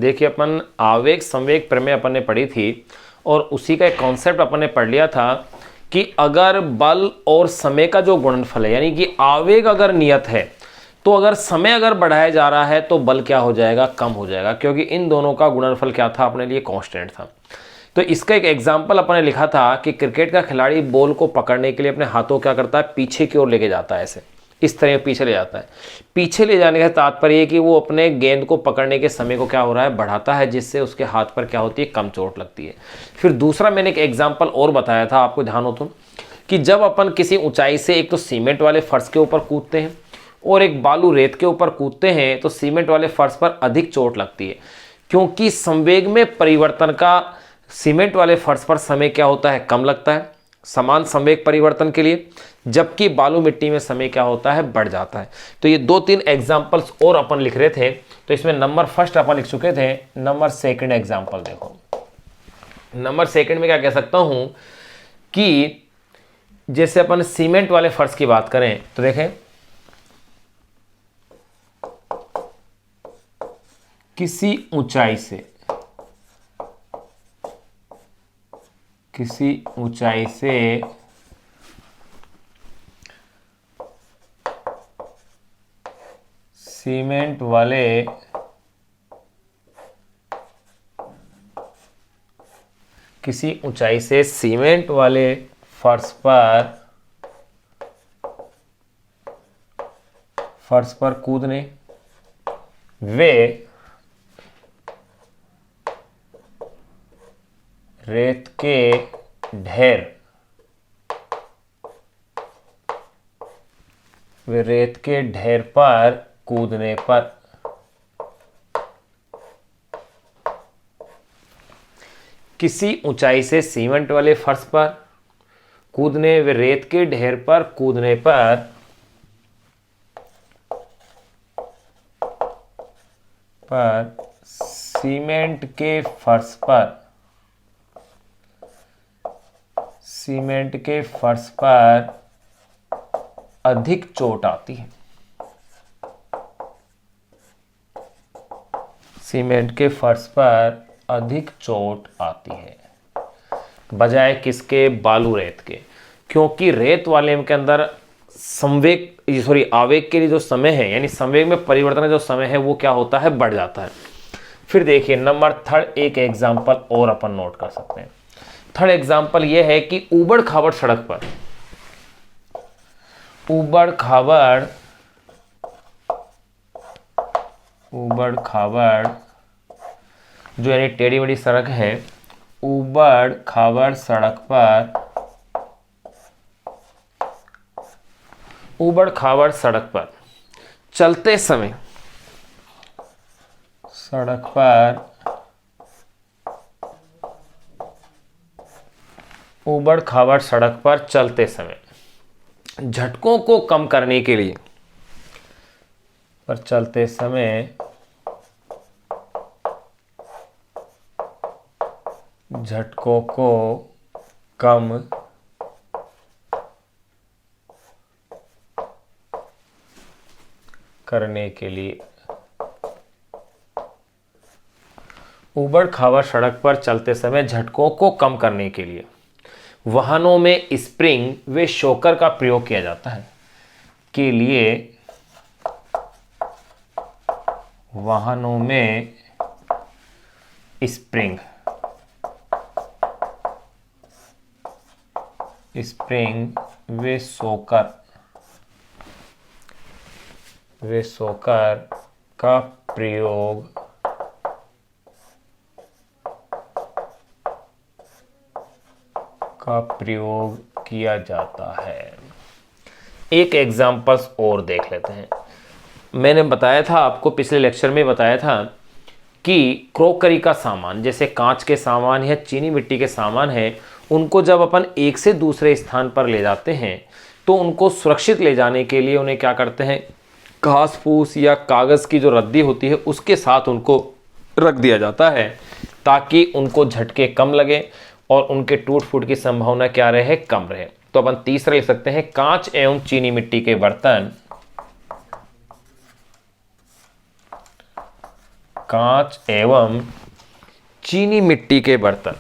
देखिए अपन आवेग संवेग प्रमेय अपन ने पढ़ी थी और उसी का एक कॉन्सेप्ट अपन ने पढ़ लिया था कि अगर बल और समय का जो गुणनफल है, यानी कि आवेग अगर नियत है तो अगर समय अगर बढ़ाया जा रहा है तो बल क्या हो जाएगा, कम हो जाएगा, क्योंकि इन दोनों का गुणनफल क्या था अपने लिए, कांस्टेंट था। तो इसका एक एग्जाम्पल अपने लिखा था कि क्रिकेट का खिलाड़ी बॉल को पकड़ने के लिए अपने हाथों क्या करता है, पीछे की ओर लेके जाता है, ऐसे इस तरह पीछे ले जाता है। पीछे ले जाने का तात्पर्य है कि वो अपने गेंद को पकड़ने के समय को क्या हो रहा है, बढ़ाता है, जिससे उसके हाथ पर क्या होती है, कम चोट लगती है। फिर दूसरा मैंने एक एग्जाम्पल और बताया था, आपको ध्यान हो तो, कि जब अपन किसी ऊंचाई से एक तो सीमेंट वाले फर्श के ऊपर कूदते हैं और एक बालू रेत के ऊपर कूदते हैं तो सीमेंट वाले फर्श पर अधिक चोट लगती है, क्योंकि संवेग में परिवर्तन का सीमेंट वाले फर्श पर समय क्या होता है, कम लगता है समान संवेग परिवर्तन के लिए, जबकि बालू मिट्टी में समय क्या होता है, बढ़ जाता है। तो ये 2-3 एग्जाम्पल्स और अपन लिख रहे थे, तो इसमें नंबर फर्स्ट अपन लिख चुके थे, नंबर सेकंड एग्जाम्पल देखो। नंबर सेकंड में क्या कह सकता हूं कि जैसे अपन सीमेंट वाले फर्श की बात करें तो देखें, किसी ऊंचाई से सीमेंट वाले फर्श पर कूदने वे रेत के ढेर पर कूदने पर किसी ऊंचाई से सीमेंट वाले फर्श पर कूदने व रेत के ढेर पर कूदने पर सीमेंट के फर्श पर अधिक चोट आती है। सीमेंट के फर्श पर अधिक चोट आती है बजाय किसके, बालू रेत के, क्योंकि रेत वाले के अंदर आवेग के लिए जो समय है, यानी संवेग में परिवर्तन का जो समय है वो क्या होता है, बढ़ जाता है। फिर देखिए नंबर थर्ड एक एग्जाम्पल और अपन नोट कर सकते हैं। थर्ड एग्जाम्पल ये है कि ऊबड़ खाबड़ सड़क पर ऊबड़ खाबड़ जो यानी टेढ़ी मेढ़ी सड़क है, ऊबड़ खाबड़ सड़क पर चलते समय झटकों को कम करने के लिए झटकों को कम करने के लिए ऊबड़ खाबड़ सड़क पर चलते समय झटकों को कम करने के लिए वाहनों में स्प्रिंग व शॉकर का प्रयोग किया जाता है। वाहनों में स्प्रिंग व शॉकर का प्रयोग किया जाता है। एक एग्जाम्पल्स और देख लेते हैं। मैंने बताया था आपको, पिछले लेक्चर में बताया था कि क्रोकरी का सामान, जैसे कांच के सामान या चीनी मिट्टी के सामान है, उनको जब अपन एक से दूसरे स्थान पर ले जाते हैं तो उनको सुरक्षित ले जाने के लिए उन्हें क्या करते हैं, घास फूस या कागज़ की जो रद्दी होती है उसके साथ उनको रख दिया जाता है, ताकि उनको झटके कम लगे और उनके टूट फूट की संभावना क्या रहे, कम रहे। तो अपन तीसरा लिख सकते हैं, कांच एवं चीनी मिट्टी के बर्तन कांच एवं चीनी मिट्टी के बर्तन।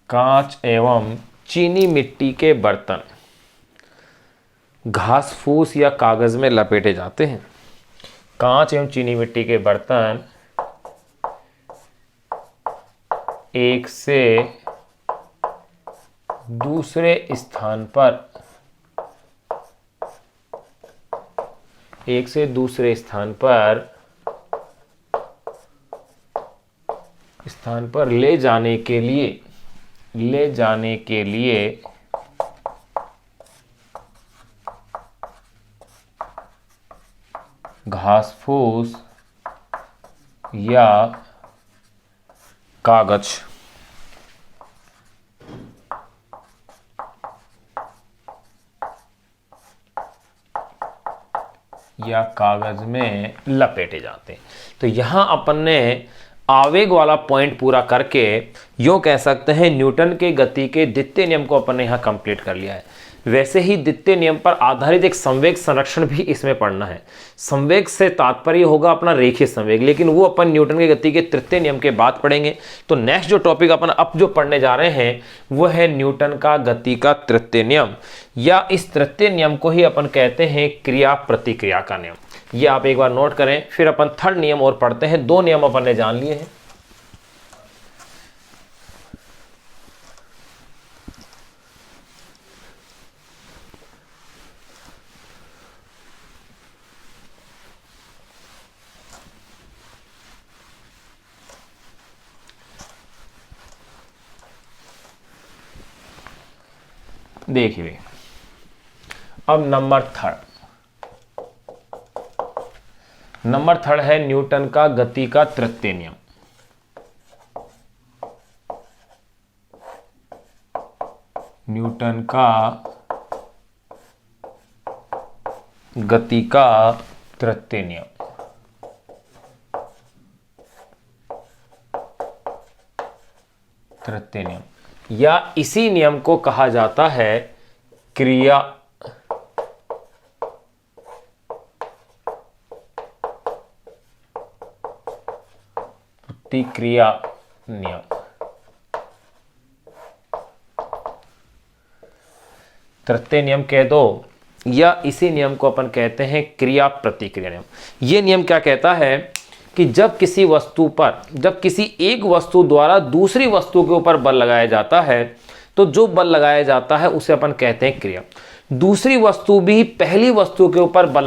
कांच एवं चीनी मिट्टी के बर्तन घास फूस या कागज में लपेटे जाते हैं। कांच एवं चीनी मिट्टी के बर्तन एक से दूसरे स्थान पर ले जाने के लिए घास फूस या कागज में लपेटे जाते हैं। तो यहां अपन ने आवेग वाला पॉइंट पूरा करके यूं कह सकते हैं न्यूटन के गति के द्वितीय नियम को अपन ने यहां कंप्लीट कर लिया है। वैसे ही द्वितीय नियम पर आधारित एक संवेग संरक्षण भी इसमें पढ़ना है। संवेग से तात्पर्य होगा अपना रेखीय संवेग, लेकिन वो अपन न्यूटन के गति के तृतीय नियम के बाद पढ़ेंगे। तो नेक्स्ट जो टॉपिक अपन अब जो पढ़ने जा रहे हैं वो है न्यूटन का गति का तृतीय नियम, या इस तृतीय नियम को ही अपन कहते हैं क्रिया प्रतिक्रिया का नियम। ये आप एक बार नोट करें। फिर अपन थर्ड नियम और पढ़ते हैं। 2 नियम अपन ने जान लिए हैं। देखिए अब नंबर थर्ड है न्यूटन का गति का तृतीय नियम। न्यूटन का गति का तृतीय नियम। या इसी नियम को कहा जाता है क्रिया प्रतिक्रिया नियम। तृतीय नियम कह दो या इसी नियम को अपन कहते हैं क्रिया प्रतिक्रिया नियम। यह नियम क्या कहता है कि जब किसी एक वस्तु द्वारा दूसरी वस्तु के ऊपर बल लगाया जाता है तो जो बल लगाया जाता है उसे अपन कहते हैं क्रिया। दूसरी वस्तु भी पहली वस्तु के ऊपर बल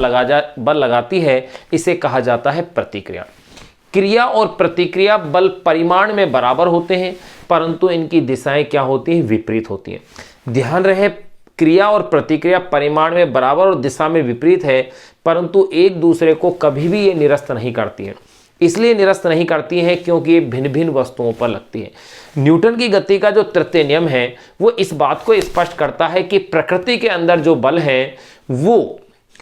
लगाती है, इसे कहा जाता है प्रतिक्रिया। क्रिया और प्रतिक्रिया बल परिमाण में बराबर होते हैं, परंतु इनकी दिशाएं क्या होती हैं? विपरीत होती हैं। ध्यान रहे, क्रिया और प्रतिक्रिया परिमाण में बराबर और दिशा में विपरीत है, परंतु एक दूसरे को कभी भी ये निरस्त नहीं करती है। इसलिए निरस्त नहीं करती हैं क्योंकि ये भिन्न भिन्न वस्तुओं पर लगती है। न्यूटन की गति का जो तृतीय नियम है वो इस बात को स्पष्ट करता है कि प्रकृति के अंदर जो बल है वो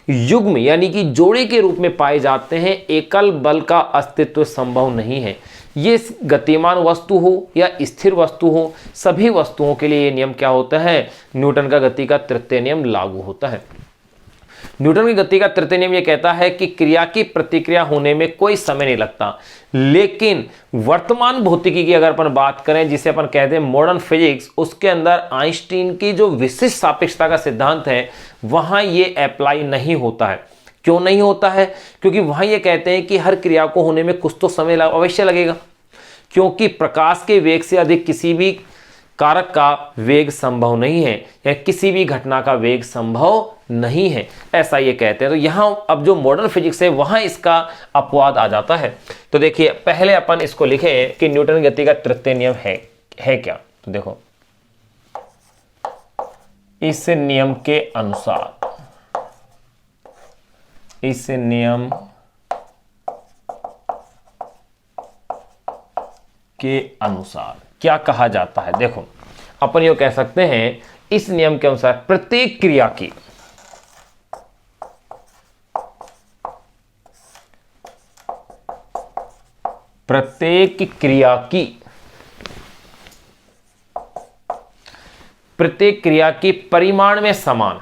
युग्म यानी कि जोड़े के रूप में पाए जाते हैं। एकल बल का अस्तित्व संभव नहीं है। ये गतिमान वस्तु हो या स्थिर वस्तु हो, सभी वस्तुओं के लिए ये नियम क्या होता है? न्यूटन का गति का तृतीय नियम लागू होता है। न्यूटन की गति का तृतीय नियम ये कहता है कि क्रिया की प्रतिक्रिया होने में कोई समय नहीं लगता, लेकिन वर्तमान भौतिकी की अगर अपन बात करें, जिसे अपन कहते हैं मॉडर्न फिजिक्स, उसके अंदर आइंस्टीन की जो विशिष्ट सापेक्षता का सिद्धांत है वहां ये अप्लाई नहीं होता है। क्यों नहीं होता है? क्योंकि वहां ये कहते हैं कि हर क्रिया को होने में कुछ तो समय अवश्य लगेगा, क्योंकि प्रकाश के वेग से अधिक किसी भी कारक का वेग संभव नहीं है या किसी भी घटना का वेग संभव नहीं है, ऐसा ये कहते हैं। तो यहां अब जो मॉडर्न फिजिक्स है वहां इसका अपवाद आ जाता है। तो देखिए, पहले अपन इसको लिखे कि न्यूटन की गति का तृतीय नियम है क्या। तो देखो, इस नियम के अनुसार क्या कहा जाता है? देखो, अपन ये कह सकते हैं इस नियम के अनुसार प्रत्येक क्रिया की प्रत्येक क्रिया की परिमाण में समान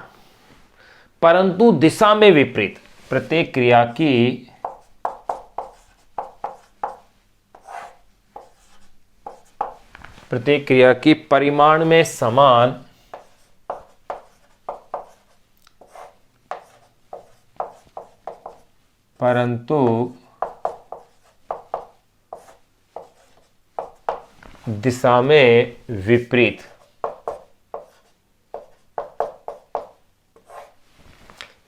परंतु दिशा में विपरीत, प्रत्येक क्रिया की परिमाण में समान परंतु दिशा में विपरीत,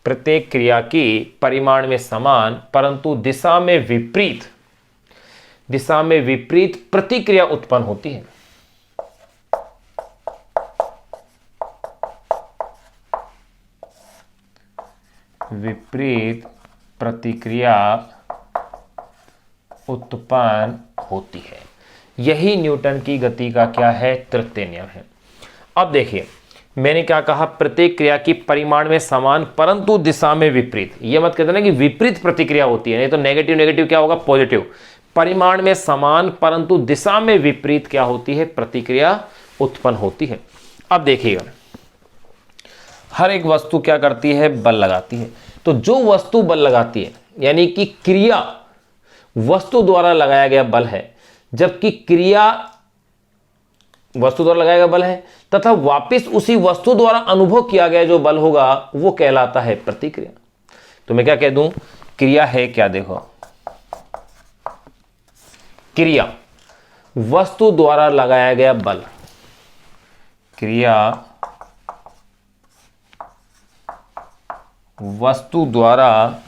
प्रत्येक क्रिया की परिमाण में समान परंतु दिशा में विपरीत प्रतिक्रिया उत्पन्न होती है। विपरीत प्रतिक्रिया उत्पन्न होती है। यही न्यूटन की गति का क्या है? तृतीय नियम है। अब देखिए मैंने क्या कहा, प्रत्येक क्रिया की परिमाण में समान परंतु दिशा में विपरीत। ये मत कहते ना कि विपरीत प्रतिक्रिया होती है, नहीं तो नेगेटिव क्या होगा? पॉजिटिव। परिमाण में समान परंतु दिशा में विपरीत क्या होती है? प्रतिक्रिया उत्पन्न होती है। अब देखिएगा, हर एक वस्तु क्या करती है? बल लगाती है। तो जो वस्तु बल लगाती है यानी कि क्रिया वस्तु द्वारा लगाया गया बल है, जबकि क्रिया वस्तु द्वारा लगाया गया बल है तथा वापस उसी वस्तु द्वारा अनुभव किया गया जो बल होगा वो कहलाता है प्रतिक्रिया। तो मैं क्या कह दूं? क्रिया है क्या? देखो, क्रिया वस्तु द्वारा लगाया गया बल, क्रिया वस्तु द्वारा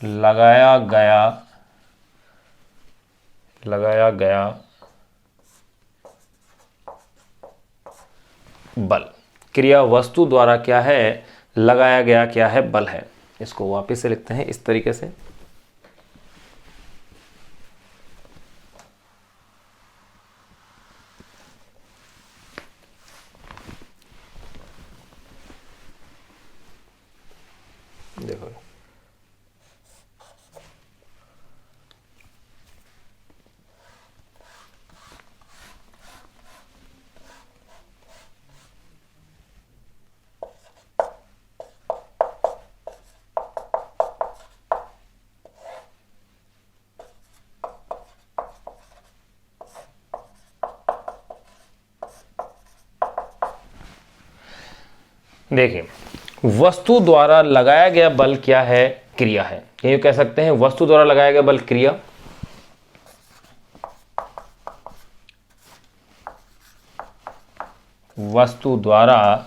लगाया गया बल, क्रिया वस्तु द्वारा क्या है? लगाया गया क्या है? बल है। इसको वापस से लिखते हैं इस तरीके से, देखो देखिए, वस्तु द्वारा लगाया गया बल क्या है? क्रिया है। ये कह सकते हैं वस्तु द्वारा लगाया गया बल क्रिया, वस्तु द्वारा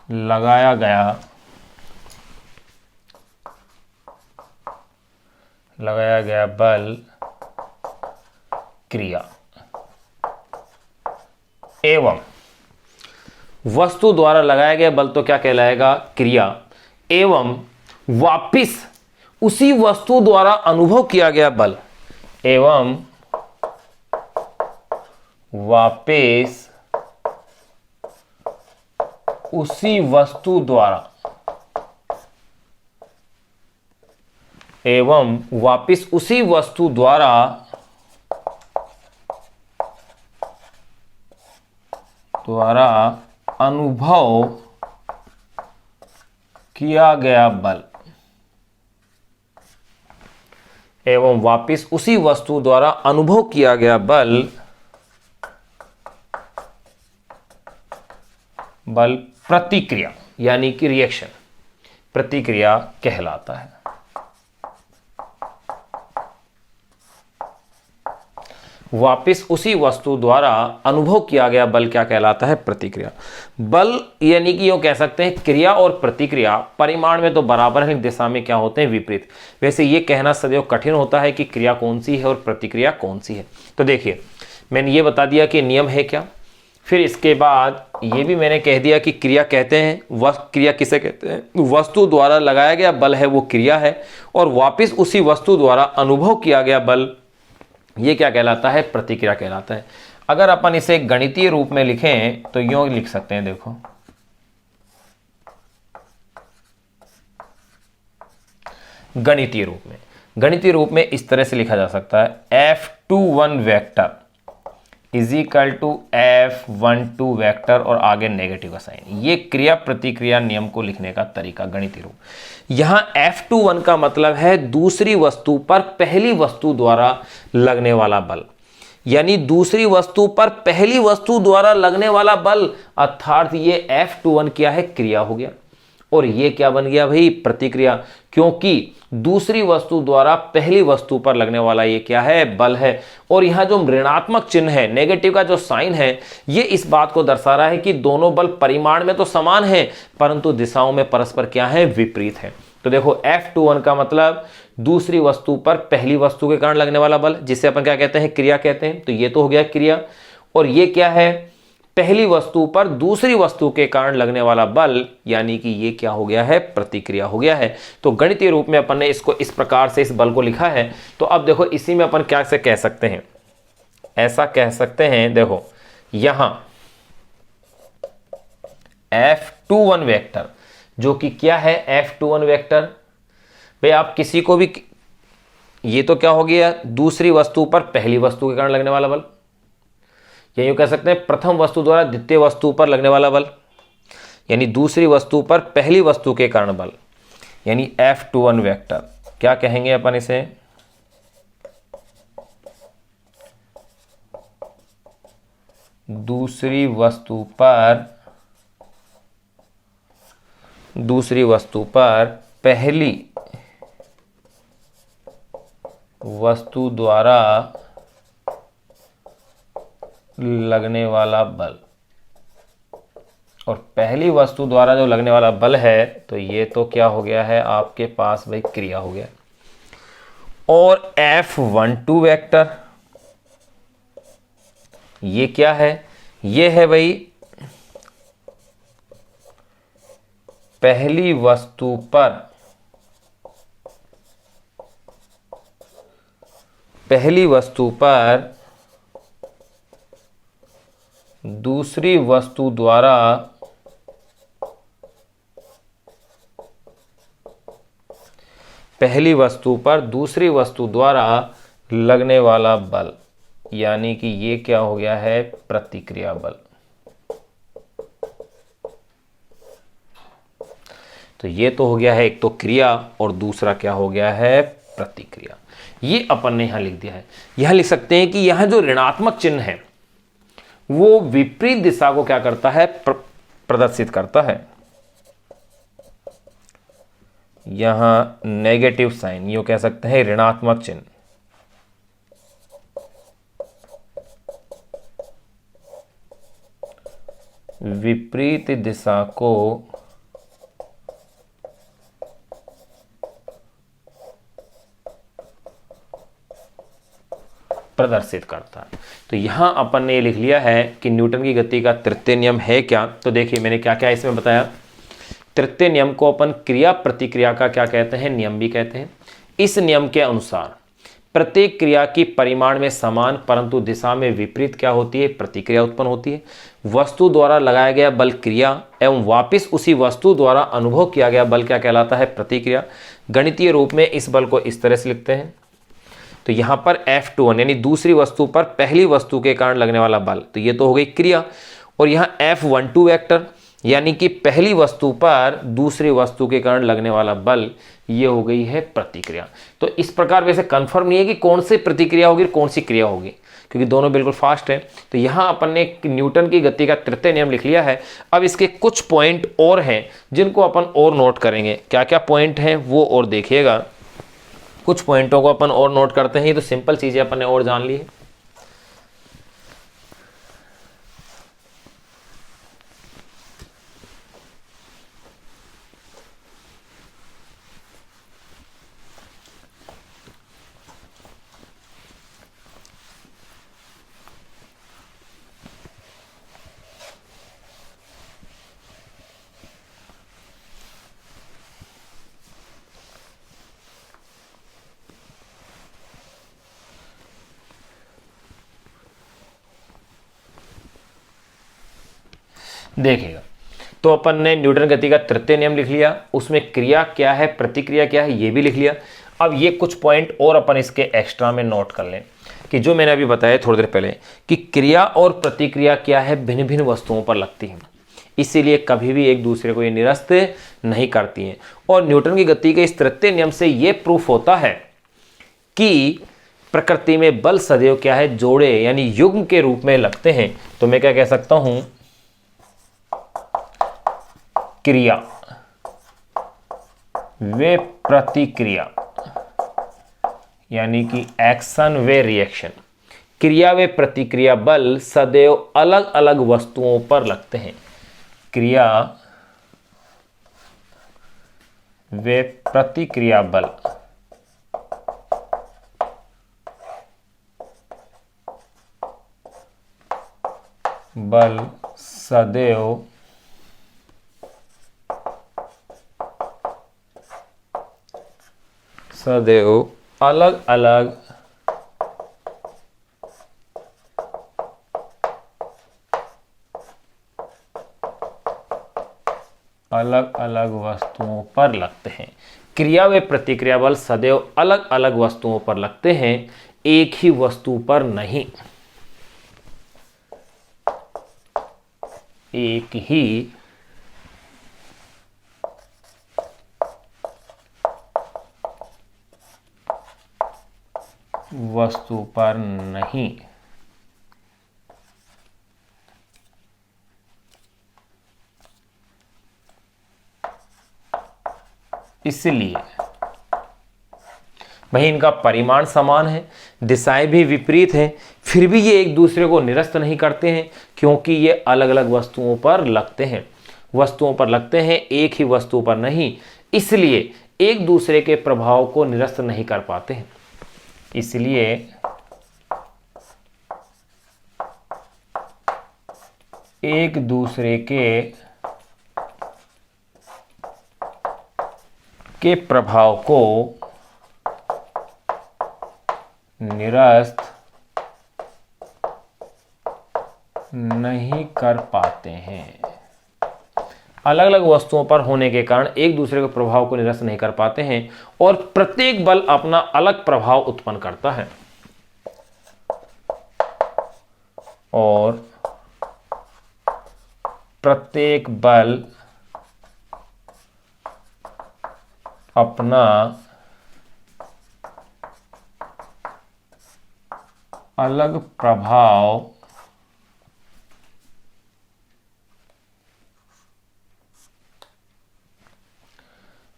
लगाया गया बल क्रिया, एवं वस्तु द्वारा लगाया गया बल तो क्या कहलाएगा? क्रिया, एवं वापिस उसी वस्तु द्वारा अनुभव किया गया बल, एवं वापिस उसी वस्तु द्वारा अनुभव किया गया बल, एवं वापिस उसी वस्तु द्वारा अनुभव किया गया बल प्रतिक्रिया यानी कि रिएक्शन, प्रतिक्रिया कहलाता है। वापिस उसी वस्तु द्वारा अनुभव किया गया बल क्या कहलाता है? प्रतिक्रिया। बल यानी कि यो कह सकते हैं क्रिया और प्रतिक्रिया परिमाण में तो बराबर है, दिशा में क्या होते हैं? विपरीत। वैसे ये कहना सदैव कठिन होता है कि क्रिया कौन सी है और प्रतिक्रिया कौन सी है। तो देखिए मैंने ये बता दिया कि नियम है क्या, फिर इसके बाद ये भी मैंने कह दिया कि क्रिया कहते हैं, क्रिया किसे कहते हैं? वस्तु द्वारा लगाया गया बल है वो क्रिया है, और वापिस उसी वस्तु द्वारा अनुभव किया गया बल ये क्या कहलाता है? प्रतिक्रिया कहलाता है। अगर अपन इसे गणितीय रूप में लिखें तो यूं लिख सकते हैं, देखो गणितीय रूप में गणितीय रूप में इस तरह से लिखा जा सकता है F21 vector is equal to F12 vector और आगे नेगेटिव का साइन। ये क्रिया प्रतिक्रिया नियम को लिखने का तरीका गणितीय रूप। यहां F21 का मतलब है दूसरी वस्तु पर पहली वस्तु द्वारा लगने वाला बल, यानी दूसरी वस्तु पर पहली वस्तु द्वारा लगने वाला बल, अर्थात ये F21 क्या है, क्रिया हो गया। और ये क्या बन गया भाई, प्रतिक्रिया, क्योंकि दूसरी वस्तु द्वारा पहली वस्तु पर लगने वाला ये क्या है, बल है। और यहां जो ऋणात्मक चिन्ह है, नेगेटिव का जो साइन है, ये इस बात को दर्शा रहा है कि दोनों बल परिमाण में तो समान है परंतु दिशाओं में परस्पर क्या है, विपरीत है। तो देखो F21 का मतलब दूसरी वस्तु पर पहली वस्तु के कारण लगने वाला बल, जिसे अपन क्या कहते हैं, क्रिया कहते हैं। तो ये तो हो गया क्रिया। और ये क्या है, पहली वस्तु पर दूसरी वस्तु के कारण लगने वाला बल, यानी कि ये क्या हो गया है, प्रतिक्रिया हो गया है। तो गणितीय रूप में अपन ने इसको इस प्रकार से इस बल को लिखा है। तो अब देखो इसी में अपन क्या से कह सकते हैं, ऐसा कह सकते हैं, देखो यहां F21 वेक्टर जो कि क्या है, F21 वेक्टर, भाई आप किसी को भी, ये तो क्या हो गया, दूसरी वस्तु पर पहली वस्तु के कारण लगने वाला बल, या यूं कह सकते हैं प्रथम वस्तु द्वारा द्वितीय वस्तु पर लगने वाला बल, यानी दूसरी वस्तु पर पहली वस्तु के कारण बल, यानी F21 वेक्टर। क्या कहेंगे अपन इसे, दूसरी वस्तु पर पहली वस्तु द्वारा लगने वाला बल। और पहली वस्तु द्वारा जो लगने वाला बल है, तो ये तो क्या हो गया है आपके पास भाई, क्रिया हो गया। और F12 वेक्टर ये क्या है, ये है भाई पहली वस्तु पर दूसरी वस्तु द्वारा लगने वाला बल, यानी कि ये क्या हो गया है, प्रतिक्रिया बल। तो ये तो हो गया है एक तो क्रिया और दूसरा क्या हो गया है, प्रतिक्रिया। ये अपन ने यहां लिख दिया है। यहां लिख सकते हैं कि यहां जो ऋणात्मक चिन्ह है वो विपरीत दिशा को क्या करता है, प्रदर्शित करता है। यहां नेगेटिव साइन, यूं कह सकते हैं ऋणात्मक चिन्ह, विपरीत दिशा को प्रदर्शित करता है। तो यहां अपन ने ये लिख लिया है कि न्यूटन की गति का तृतीय नियम है क्या। तो देखिए मैंने क्या क्या इसमें बताया। तृतीय नियम को अपन क्रिया प्रतिक्रिया का क्या कहते हैं, नियम भी कहते हैं। इस नियम के अनुसार प्रत्येक क्रिया की परिमाण में समान परंतु दिशा में विपरीत क्या होती है, प्रतिक्रिया उत्पन्न होती है। वस्तु द्वारा लगाया गया बल क्रिया एवं वापिस उसी वस्तु द्वारा अनुभव किया गया बल क्या कहलाता है, प्रतिक्रिया। गणितीय रूप में इस बल को इस तरह से लिखते हैं। तो यहां पर F21 यानी दूसरी वस्तु पर पहली वस्तु के कारण लगने वाला बल, तो ये तो हो गई क्रिया। और यहां F12 वेक्टर यानी कि पहली वस्तु पर दूसरी वस्तु के कारण लगने वाला बल, ये हो गई है प्रतिक्रिया। तो इस प्रकार वैसे कंफर्म नहीं है कि कौन सी प्रतिक्रिया होगी कौन सी क्रिया होगी, क्योंकि दोनों बिल्कुल फास्ट है। तो यहां अपन ने न्यूटन की गति का तृतीय नियम लिख लिया है। अब इसके कुछ पॉइंट और हैं जिनको अपन और नोट करेंगे। क्या क्या पॉइंट हैं वो और देखिएगा। कुछ पॉइंटों को अपन और नोट करते हैं, तो सिंपल चीजें अपन ने और जान ली है। देखिएगा, तो अपन ने न्यूटन गति का तृतीय नियम लिख लिया, उसमें क्रिया क्या है प्रतिक्रिया क्या है ये भी लिख लिया। अब ये कुछ पॉइंट और अपन इसके एक्स्ट्रा में नोट कर लें कि जो मैंने अभी बताया थोड़ी देर पहले कि क्रिया और प्रतिक्रिया क्या है, भिन्न भिन्न वस्तुओं पर लगती हैं, इसीलिए कभी भी एक दूसरे को ये निरस्त नहीं करती हैं। और न्यूटन की गति के इस तृतीय नियम से ये प्रूफ होता है कि प्रकृति में बल सदैव क्या है, जोड़े यानी युग्म के रूप में लगते हैं। तो मैं क्या कह सकता हूं, क्रिया वे प्रतिक्रिया यानी कि एक्शन वे रिएक्शन, क्रिया वे प्रतिक्रिया बल सदैव अलग अलग वस्तुओं पर लगते हैं। क्रिया वे प्रतिक्रिया बल सदैव अलग अलग वस्तुओं पर लगते हैं। क्रिया व प्रतिक्रिया बल सदैव अलग अलग वस्तुओं पर लगते हैं, एक ही वस्तु पर नहीं। एक ही वस्तु पर नहीं। इसलिए भाई इनका परिमाण समान है, दिशाएं भी विपरीत हैं, फिर भी ये एक दूसरे को निरस्त नहीं करते हैं, क्योंकि ये अलग अलग वस्तुओं पर लगते हैं। वस्तुओं पर लगते हैं, एक ही वस्तु पर नहीं, इसलिए एक दूसरे के प्रभाव को निरस्त नहीं कर पाते हैं। इसलिए एक दूसरे के प्रभाव को निरस्त नहीं कर पाते हैं। अलग अलग वस्तुओं पर होने के कारण एक दूसरे के प्रभाव को निरस्त नहीं कर पाते हैं और प्रत्येक बल अपना अलग प्रभाव उत्पन्न करता है। और प्रत्येक बल अपना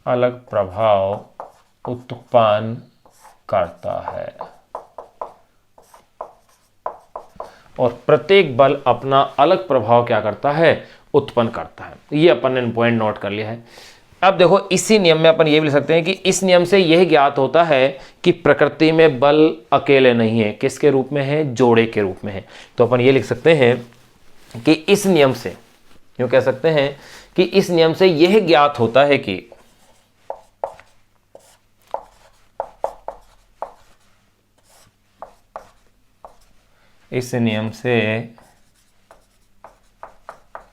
अलग प्रभाव उत्पन्न करता है। और प्रत्येक बल अपना अलग प्रभाव क्या करता है, उत्पन्न करता है। ये अपन ने पॉइंट नोट कर लिया है। अब देखो इसी नियम में अपन ये भी लिख सकते हैं कि इस नियम से यह ज्ञात होता है कि प्रकृति में बल अकेले नहीं है, किसके रूप में है, जोड़े के रूप में है। तो अपन ये लिख सकते हैं कि इस नियम से, यूं कह सकते हैं कि इस नियम से यह ज्ञात होता है कि इस नियम से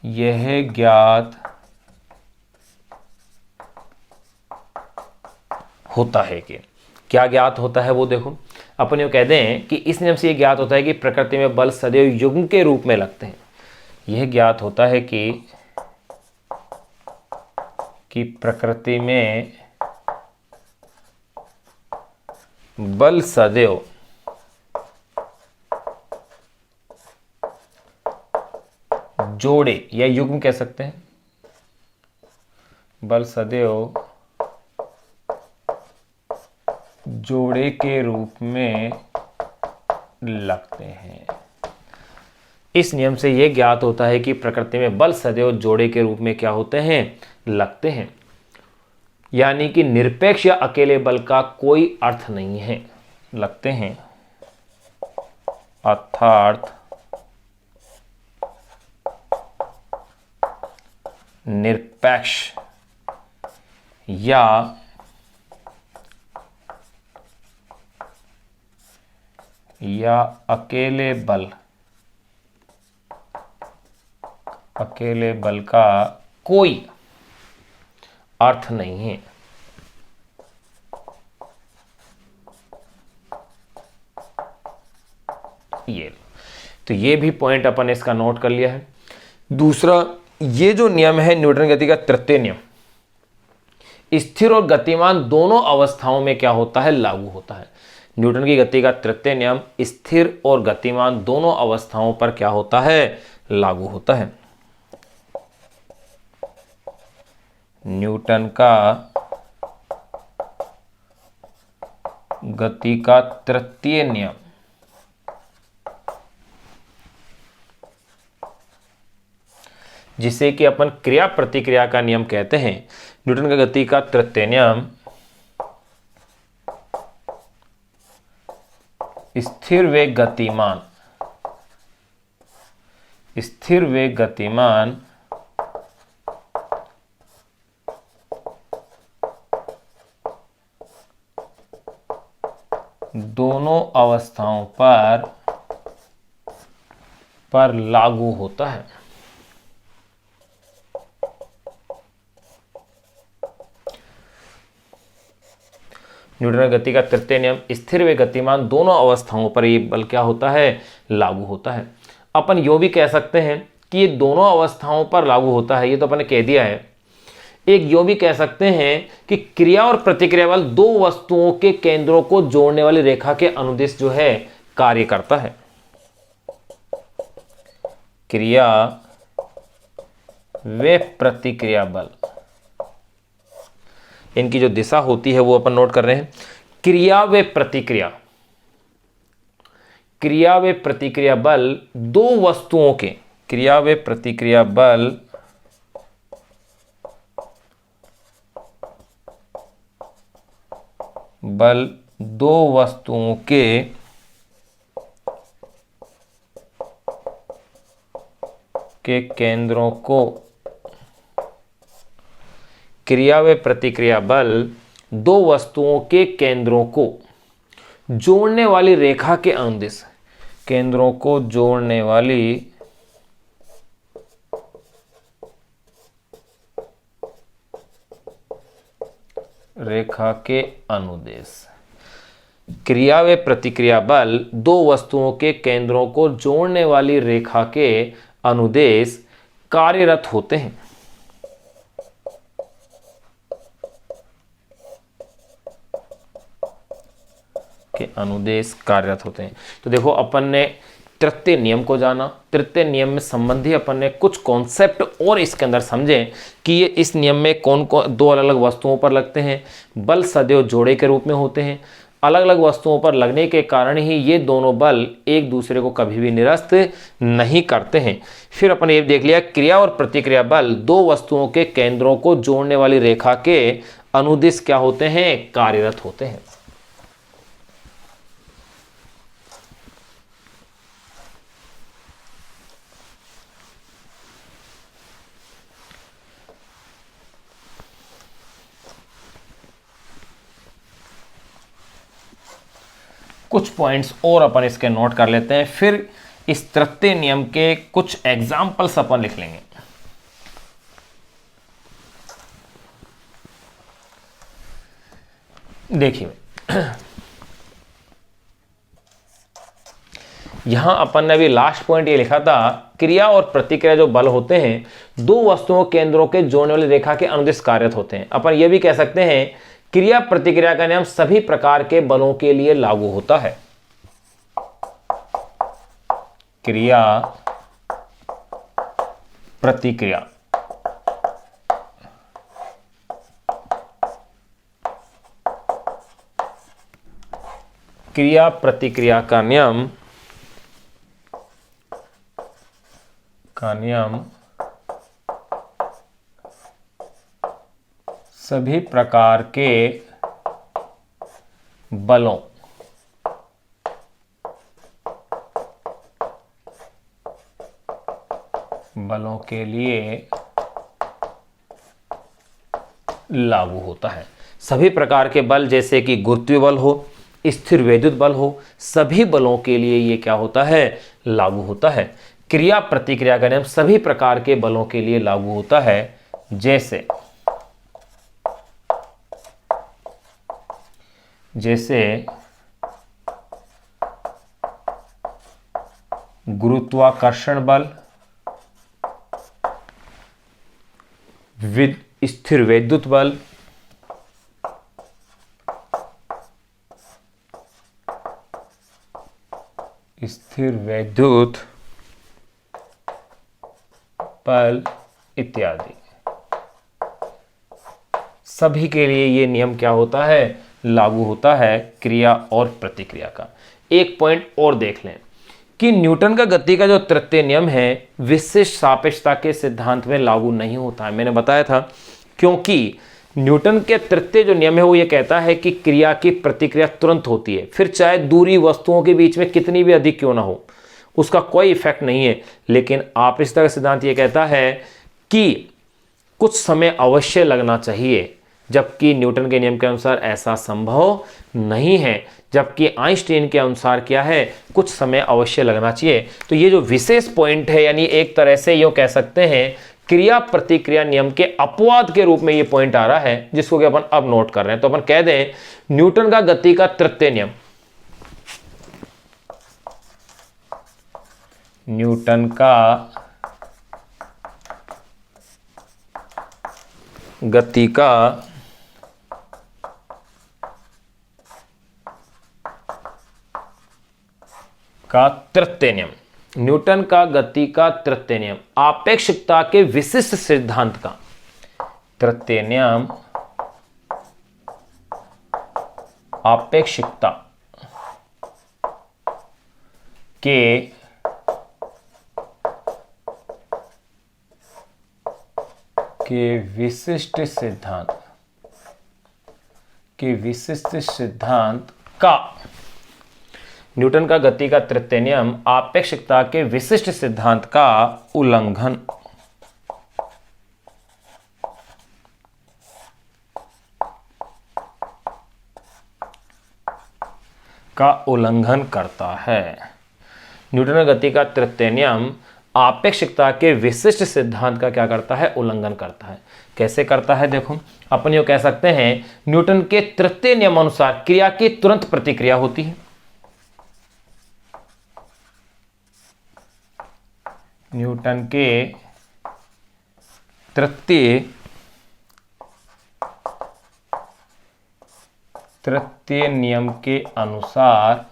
यह ज्ञात होता है कि, क्या ज्ञात होता है वो देखो, अपन ये कह दें कि इस नियम से यह ज्ञात होता है कि प्रकृति में बल सदैव युग्म के रूप में लगते हैं। यह ज्ञात होता है कि प्रकृति में बल सदैव जोड़े या युग्म कह सकते हैं, बल सदैव जोड़े के रूप में लगते हैं। इस नियम से यह ज्ञात होता है कि प्रकृति में बल सदैव जोड़े के रूप में क्या होते हैं, लगते हैं। यानी कि निरपेक्ष या अकेले बल का कोई अर्थ नहीं है, लगते हैं, अर्थात निरपेक्ष या अकेले बल का कोई अर्थ नहीं है। ये। तो ये भी पॉइंट अपन ने इसका नोट कर लिया है। दूसरा, ये जो नियम है न्यूटन गति का तृतीय नियम, स्थिर और गतिमान दोनों अवस्थाओं में क्या होता है, लागू होता है। न्यूटन की गति का तृतीय नियम स्थिर और गतिमान दोनों अवस्थाओं पर क्या होता है, लागू होता है। न्यूटन का गति का तृतीय नियम जिसे कि अपन क्रिया प्रतिक्रिया का नियम कहते हैं, न्यूटन का गति का तृतीय नियम स्थिर वेग गतिमान दोनों अवस्थाओं पर लागू होता है। न्यूटन की गति का तृतीय नियम स्थिर व गतिमान दोनों अवस्थाओं पर ये बल क्या होता है, लागू होता है। अपन यो भी कह सकते हैं कि ये दोनों अवस्थाओं पर लागू होता है, ये तो अपन ने कह दिया है। एक यो भी कह सकते हैं कि क्रिया और प्रतिक्रिया बल दो वस्तुओं के केंद्रों को जोड़ने वाली रेखा के अनुदिश जो है कार्य करता है। क्रिया व प्रतिक्रिया बल, इनकी जो दिशा होती है वो अपन नोट कर रहे हैं। क्रिया व प्रतिक्रिया बल दो वस्तुओं के, क्रिया व प्रतिक्रिया बल दो वस्तुओं के केंद्रों को, क्रिया व प्रतिक्रिया बल दो वस्तुओं के केंद्रों को जोड़ने वाली रेखा के अनुदिश, केंद्रों को जोड़ने वाली रेखा के अनुदेश। क्रिया व प्रतिक्रिया बल दो वस्तुओं के केंद्रों को जोड़ने वाली रेखा के अनुदेश कार्यरत होते हैं। के अनुदेश कार्यरत होते हैं। तो देखो अपन ने तृतीय नियम को जाना, तृतीय नियम में संबंधी अपन ने कुछ कॉन्सेप्ट और इसके अंदर समझे कि ये इस नियम में कौन कौन दो अलग अलग वस्तुओं पर लगते हैं, बल सदैव जोड़े के रूप में होते हैं, अलग अलग वस्तुओं पर लगने के कारण ही ये दोनों बल एक दूसरे को कभी भी निरस्त नहीं करते हैं। फिर अपन ये देख लिया क्रिया और प्रतिक्रिया बल दो वस्तुओं के केंद्रों को जोड़ने वाली रेखा के अनुदिश क्या होते हैं, कार्यरत होते हैं। कुछ पॉइंट्स और अपन इसके नोट कर लेते हैं, फिर इस तृतीय नियम के कुछ एग्जाम्पल्स अपन लिख लेंगे। देखिए यहां अपन ने अभी लास्ट पॉइंट ये लिखा था, क्रिया और प्रतिक्रिया जो बल होते हैं दो वस्तुओं केंद्रों के जोड़ने वाली रेखा के अनुदिश कार्यरत होते हैं। अपन ये भी कह सकते हैं क्रिया प्रतिक्रिया का नियम सभी प्रकार के बलों के लिए लागू होता है। क्रिया प्रतिक्रिया क्रिया प्रतिक्रिया का नियम सभी प्रकार के बलों के लिए लागू होता है। सभी प्रकार के बल जैसे कि गुरुत्वीय बल हो, स्थिर वैद्युत बल हो, सभी बलों के लिए ये क्या होता है, लागू होता है। क्रिया प्रतिक्रिया का नियम सभी प्रकार के बलों के लिए लागू होता है, जैसे गुरुत्वाकर्षण बल, स्थिर वैद्युत बल, स्थिर वैद्युत बल इत्यादि, सभी के लिए ये नियम क्या होता है, लागू होता है क्रिया और प्रतिक्रिया का। एक पॉइंट और देख लें कि न्यूटन का गति का जो तृतीय नियम है विशिष्ट सापेक्षता के सिद्धांत में लागू नहीं होता है। मैंने बताया था क्योंकि न्यूटन के तृतीय जो नियम है वो ये कहता है कि क्रिया की प्रतिक्रिया तुरंत होती है, फिर चाहे दूरी वस्तुओं के बीच में कितनी भी अधिक क्यों ना हो, उसका कोई इफेक्ट नहीं है। लेकिन आपेक्षिकता का सिद्धांत ये कहता है कि कुछ समय अवश्य लगना चाहिए, जबकि न्यूटन के नियम के अनुसार ऐसा संभव नहीं है, जबकि आइंस्टीन के अनुसार क्या है, कुछ समय अवश्य लगना चाहिए। तो ये जो विशेष पॉइंट है, यानी एक तरह से यूं कह सकते हैं क्रिया प्रतिक्रिया नियम के अपवाद के रूप में ये पॉइंट आ रहा है, जिसको कि अपन अब नोट कर रहे हैं। तो अपन कह दें न्यूटन का गति का तृतीय नियम, न्यूटन का गति का तृतीय नियम, न्यूटन का गति का तृतीय नियम आपेक्षिकता के विशिष्ट सिद्धांत का तृतीय नियम, आपेक्षिकता के विशिष्ट सिद्धांत का, न्यूटन का गति का तृतीय नियम आपेक्षिकता के विशिष्ट सिद्धांत का उल्लंघन करता है। न्यूटन का गति का तृतीय नियम आपेक्षिकता के विशिष्ट सिद्धांत का क्या करता है, उल्लंघन करता है। कैसे करता है, देखो अपन ये कह सकते हैं न्यूटन के तृतीय नियम अनुसार क्रिया की तुरंत प्रतिक्रिया होती है। न्यूटन के तृतीय नियम के अनुसार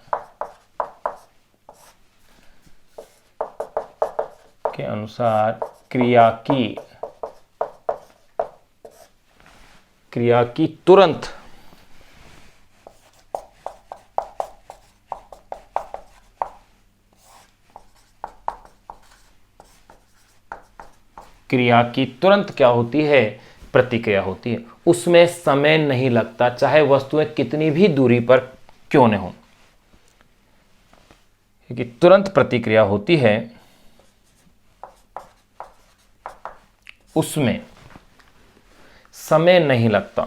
क्रिया की तुरंत क्या होती है, प्रतिक्रिया होती है। उसमें समय नहीं लगता, चाहे वस्तुएं कितनी भी दूरी पर क्यों न हो, क्योंकि तुरंत प्रतिक्रिया होती है, उसमें समय नहीं लगता।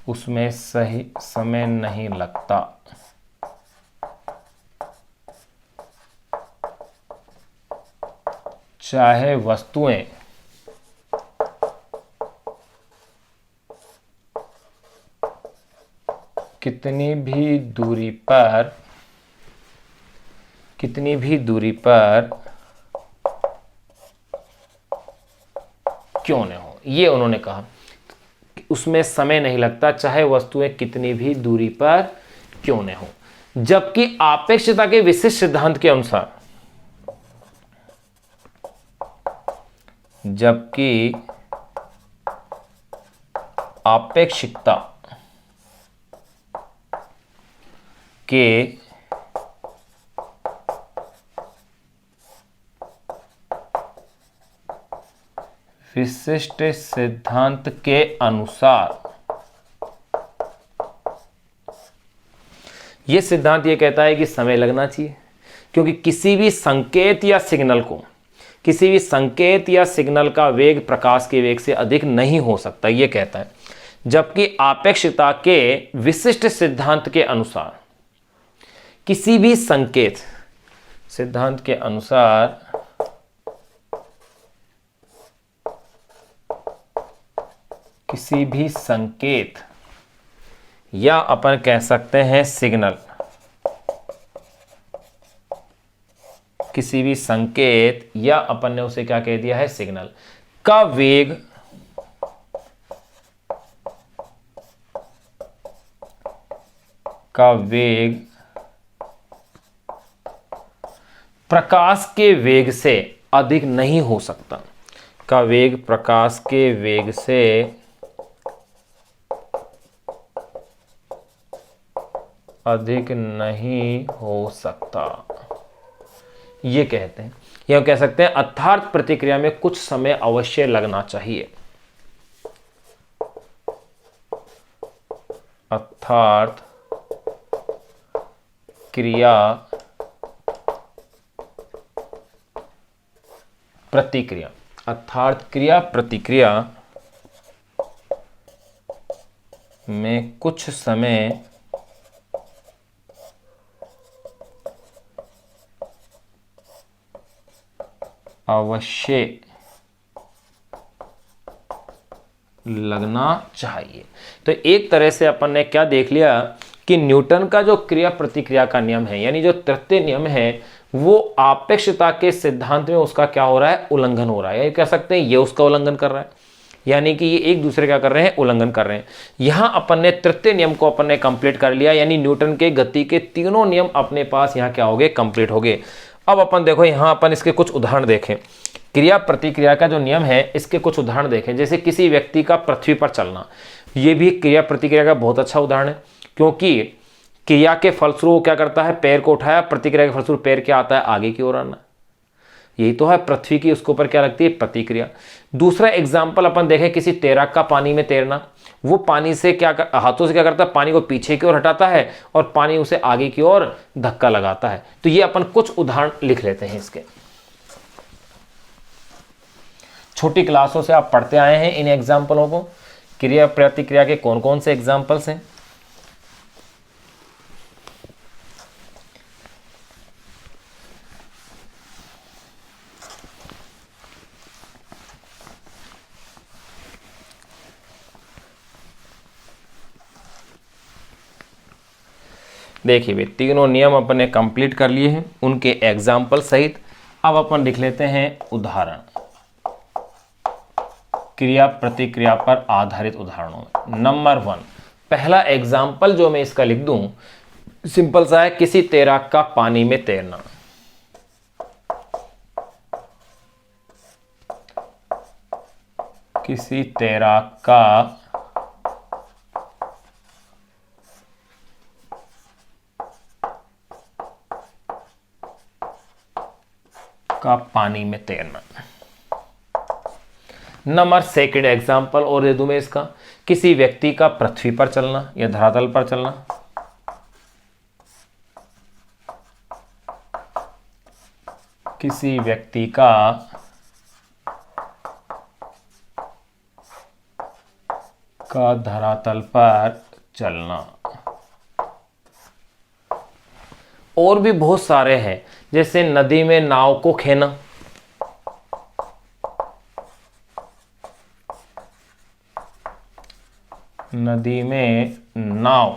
उसमें सही समय नहीं लगता, चाहे वस्तुएं कितनी भी दूरी पर क्यों न हो। ये उन्होंने कहा उसमें समय नहीं लगता, चाहे वस्तुएं कितनी भी दूरी पर क्यों न हो। जबकि आपेक्षिकता के विशिष्ट सिद्धांत के अनुसार, जबकि आपेक्षिकता के विशिष्ट सिद्धांत के अनुसार, यह सिद्धांत यह कहता है कि समय लगना चाहिए, क्योंकि किसी भी संकेत या सिग्नल का वेग प्रकाश के वेग से अधिक नहीं हो सकता, यह कहता है। जबकि आपेक्षिकता के विशिष्ट सिद्धांत के अनुसार किसी भी संकेत सिद्धांत के अनुसार किसी भी संकेत या अपन कह सकते हैं सिग्नल, किसी भी संकेत या अपन ने उसे क्या कह दिया है, सिग्नल का वेग प्रकाश के वेग से अधिक नहीं हो सकता, का वेग प्रकाश के वेग से अधिक नहीं हो सकता, ये कहते हैं। यह कह सकते हैं अर्थात प्रतिक्रिया में कुछ समय अवश्य लगना चाहिए, अर्थात क्रिया प्रतिक्रिया, अर्थात क्रिया प्रतिक्रिया में कुछ समय अवश्य लगना चाहिए। तो एक तरह से अपन ने क्या देख लिया कि न्यूटन का जो क्रिया प्रतिक्रिया का नियम है, यानी जो तृतीय नियम है, वो आपेक्षता के सिद्धांत में उसका क्या हो रहा है, उल्लंघन हो रहा है। ये कह सकते हैं ये उसका उल्लंघन कर रहा है, यानी कि ये एक दूसरे क्या कर रहे हैं, उल्लंघन कर रहे हैं। यहां अपन ने तृतीय नियम को अपन ने कंप्लीट कर लिया, यानी न्यूटन के गति के तीनों नियम अपने पास यहाँ क्या हो गए, कंप्लीट हो गए। अब अपन देखो यहाँ अपन इसके कुछ उदाहरण देखें, क्रिया प्रतिक्रिया का जो नियम है इसके कुछ उदाहरण देखें। जैसे किसी व्यक्ति का पृथ्वी पर चलना, ये भी क्रिया प्रतिक्रिया का बहुत अच्छा उदाहरण है, क्योंकि क्रिया के फलस्वरूप क्या करता है, पैर को उठाया, प्रतिक्रिया के फलस्वरूप पैर क्या आता है, आगे की ओर आना। यही तो है पृथ्वी की, उसके ऊपर क्या लगती है, प्रतिक्रिया। दूसरा एग्जाम्पल अपन देखें, किसी तैराक का पानी में तैरना, वो पानी से हाथों से क्या करता है, पानी को पीछे की ओर हटाता है और पानी उसे आगे की ओर धक्का लगाता है। तो ये अपन कुछ उदाहरण लिख लेते हैं इसके। छोटी क्लासों से आप पढ़ते आए हैं इन एग्जाम्पलों को, क्रिया प्रतिक्रिया के कौन कौन से एग्जाम्पल्स हैं। देखिए भाई, तीनों नियम अपन ने कंप्लीट कर लिए हैं, उनके एग्जाम्पल सहित। अब अपन लिख लेते हैं उदाहरण, क्रिया प्रतिक्रिया पर आधारित उदाहरणों। नंबर 1, पहला एग्जाम्पल जो मैं इसका लिख दूं, सिंपल सा है, किसी तैराक का पानी में तैरना। किसी तैराक का पानी में तैरना। नंबर 2 एग्जाम्पल और दे दूं मैं इसका, किसी व्यक्ति का पृथ्वी पर चलना या धरातल पर चलना। किसी व्यक्ति का धरातल पर चलना। और भी बहुत सारे हैं, जैसे नदी में नाव को खेना, नदी में नाव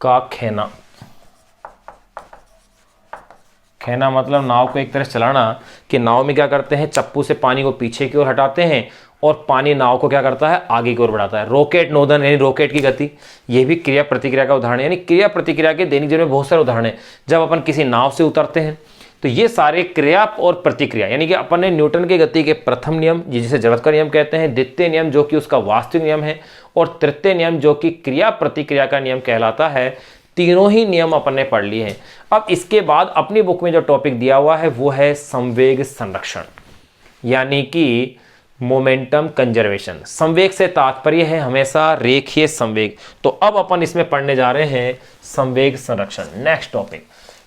का खेना। खेना मतलब नाव को एक तरह से चलाना, कि नाव में क्या करते हैं, चप्पू से पानी को पीछे की ओर हटाते हैं और पानी नाव को क्या करता है, आगे की ओर बढ़ाता है। रॉकेट नोदन, यानी रॉकेट की गति, ये भी क्रिया प्रतिक्रिया का उदाहरण है। यानी क्रिया प्रतिक्रिया के दैनिक जीवन में बहुत सारे उदाहरण हैं। जब अपन किसी नाव से उतरते हैं तो ये सारे क्रिया और प्रतिक्रिया, यानी कि अपन ने न्यूटन की गति के प्रथम नियम, जिसे जड़त्व का नियम कहते हैं, द्वितीय नियम जो कि उसका वास्तविक नियम है, और तृतीय नियम जो कि क्रिया प्रतिक्रिया का नियम कहलाता है, तीनों ही नियम अपन ने पढ़ लिए हैं। अब इसके बाद अपनी बुक में जो टॉपिक दिया हुआ है वो है संवेग संरक्षण, यानी कि मोमेंटम कंजर्वेशन। संवेग से तात्पर्य है हमेशा रेखीय संवेग। तो अब अपन इसमें पढ़ने जा रहे हैं संवेग संरक्षण, नेक्स्ट टॉपिक।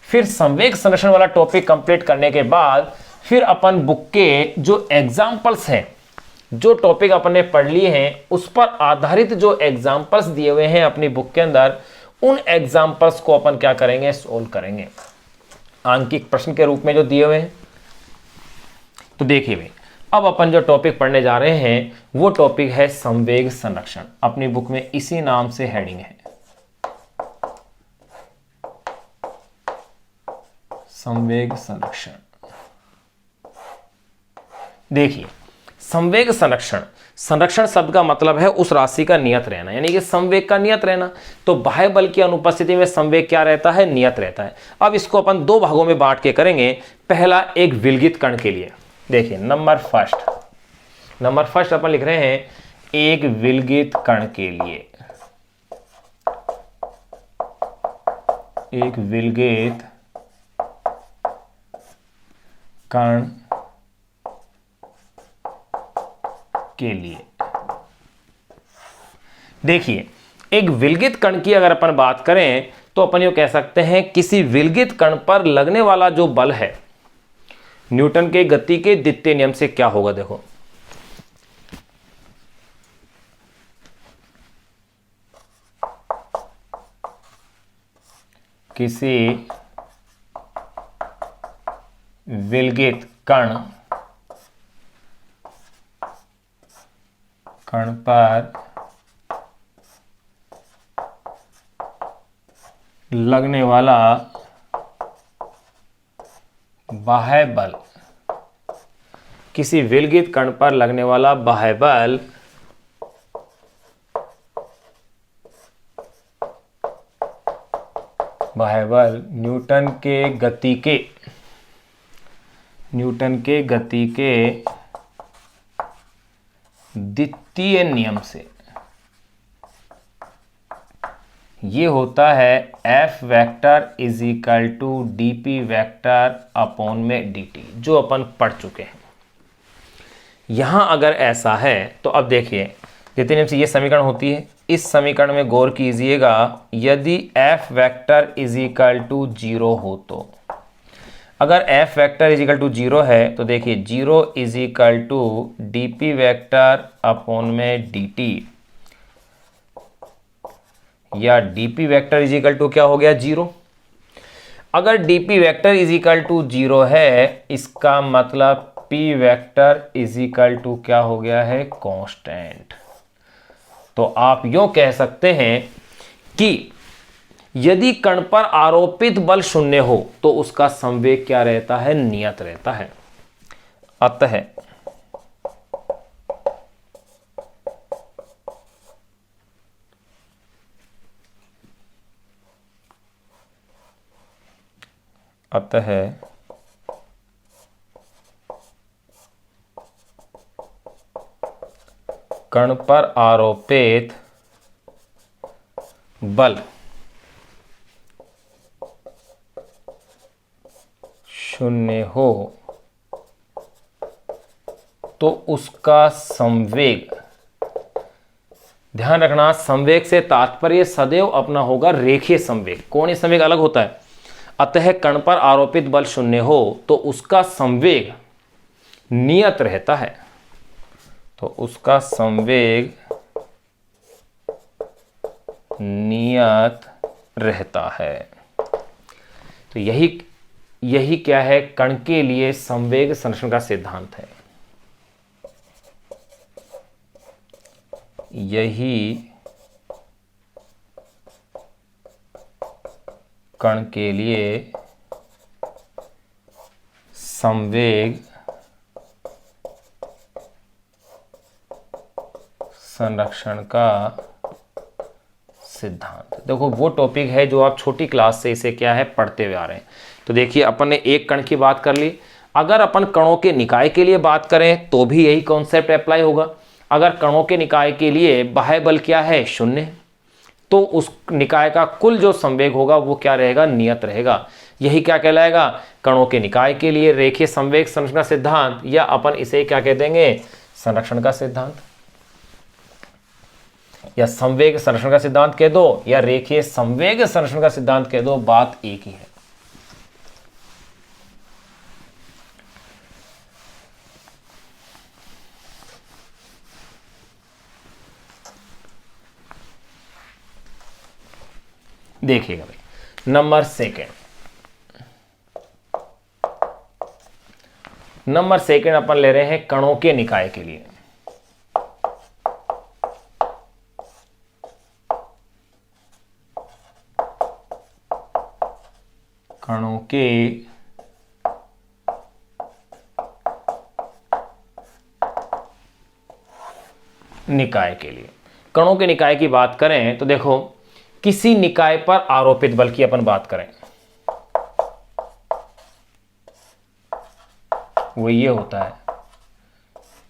फिर संवेग संरक्षण वाला टॉपिक कंप्लीट करने के बाद फिर अपन बुक के जो एग्जाम्पल्स हैं, जो टॉपिक अपन ने पढ़ लिए हैं, उस पर आधारित जो एग्जाम्पल्स दिए हुए हैं अपनी बुक के अंदर, उन एग्जाम्पल्स को अपन क्या करेंगे, सोल्व करेंगे आंकिक प्रश्न के रूप में जो दिए हुए हैं। तो देखिए भाई, अब अपन जो टॉपिक पढ़ने जा रहे हैं वो टॉपिक है संवेग संरक्षण। अपनी बुक में इसी नाम से हेडिंग है, संवेग संरक्षण। देखिए, संवेग संरक्षण, संरक्षण शब्द का मतलब है उस राशि का नियत रहना, यानी कि संवेग का नियत रहना। तो बाह्य बल की अनुपस्थिति में संवेग क्या रहता है? नियत रहता है। अब इसको अपन दो भागों में बांट के करेंगे। पहला, एक विलगित कण के लिए। देखिए, नंबर फर्स्ट अपन लिख रहे हैं एक विलगित कण के लिए, एक विलगित कण के लिए। देखिए, एक विलगित कण की अगर अपन बात करें तो अपन ये कह सकते हैं किसी विलगित कण पर लगने वाला जो बल है न्यूटन के गति के द्वितीय नियम से क्या होगा? देखो, किसी विलगित कण पर लगने वाला बाह्य बल, किसी विलगित कण पर लगने वाला बाह्य बल न्यूटन के गति के द्वितीय नियम से, ये होता है F vector is equal to dp vector upon में dt, जो अपन पढ़ चुके हैं। यहां अगर ऐसा है तो अब देखिए, द्वितीय नियम से ये समीकरण होती है। इस समीकरण में गौर कीजिएगा, यदि F vector is equal to 0 हो तो, अगर F vector is equal to 0 है तो देखिए 0 is equal to dp vector upon में dt, या dp vector is equal to क्या हो गया? 0। अगर dp vector is equal to 0 है, इसका मतलब p vector is equal to क्या हो गया है? कांस्टेंट। तो आप यूं कह सकते हैं कि यदि कण पर आरोपित बल शून्य हो तो उसका संवेग क्या रहता है? नियत रहता है। अतः कण पर आरोपित बल शून्य हो तो उसका संवेग, ध्यान रखना, संवेग से तात्पर्य सदैव अपना होगा रेखीय संवेग, कोणीय संवेग अलग होता है। अतः कण पर आरोपित बल शून्य हो तो उसका संवेग नियत रहता है, तो उसका संवेग नियत रहता है। तो यही क्या है? कण के लिए संवेग संरक्षण का सिद्धांत है। यही कण के लिए संवेग संरक्षण का सिद्धांत। देखो, वो टॉपिक है जो आप छोटी क्लास से इसे क्या है पढ़ते हुए आ रहे हैं। तो देखिए, अपन ने एक कण की बात कर ली। अगर अपन कणों के निकाय के लिए बात करें तो भी यही कॉन्सेप्ट अप्लाई होगा। अगर कणों के निकाय के लिए बाह्य बल क्या है? शून्य, तो उस निकाय का कुल जो संवेग होगा वो क्या रहेगा? नियत रहेगा। यही क्या कहलाएगा? कणों के निकाय के लिए रेखीय संवेग संरक्षण का सिद्धांत, या अपन इसे क्या कह देंगे? संरक्षण का सिद्धांत, या संवेग संरक्षण का सिद्धांत कह दो, या रेखीय संवेग संरक्षण का सिद्धांत कह दो, बात एक ही है। देखिएगा भाई, नंबर सेकंड अपन ले रहे हैं कणों के निकाय के लिए। कणों के निकाय के लिए, कणों के निकाय की बात करें तो देखो, किसी निकाय पर आरोपित बल की अपन बात करें, वो ये होता है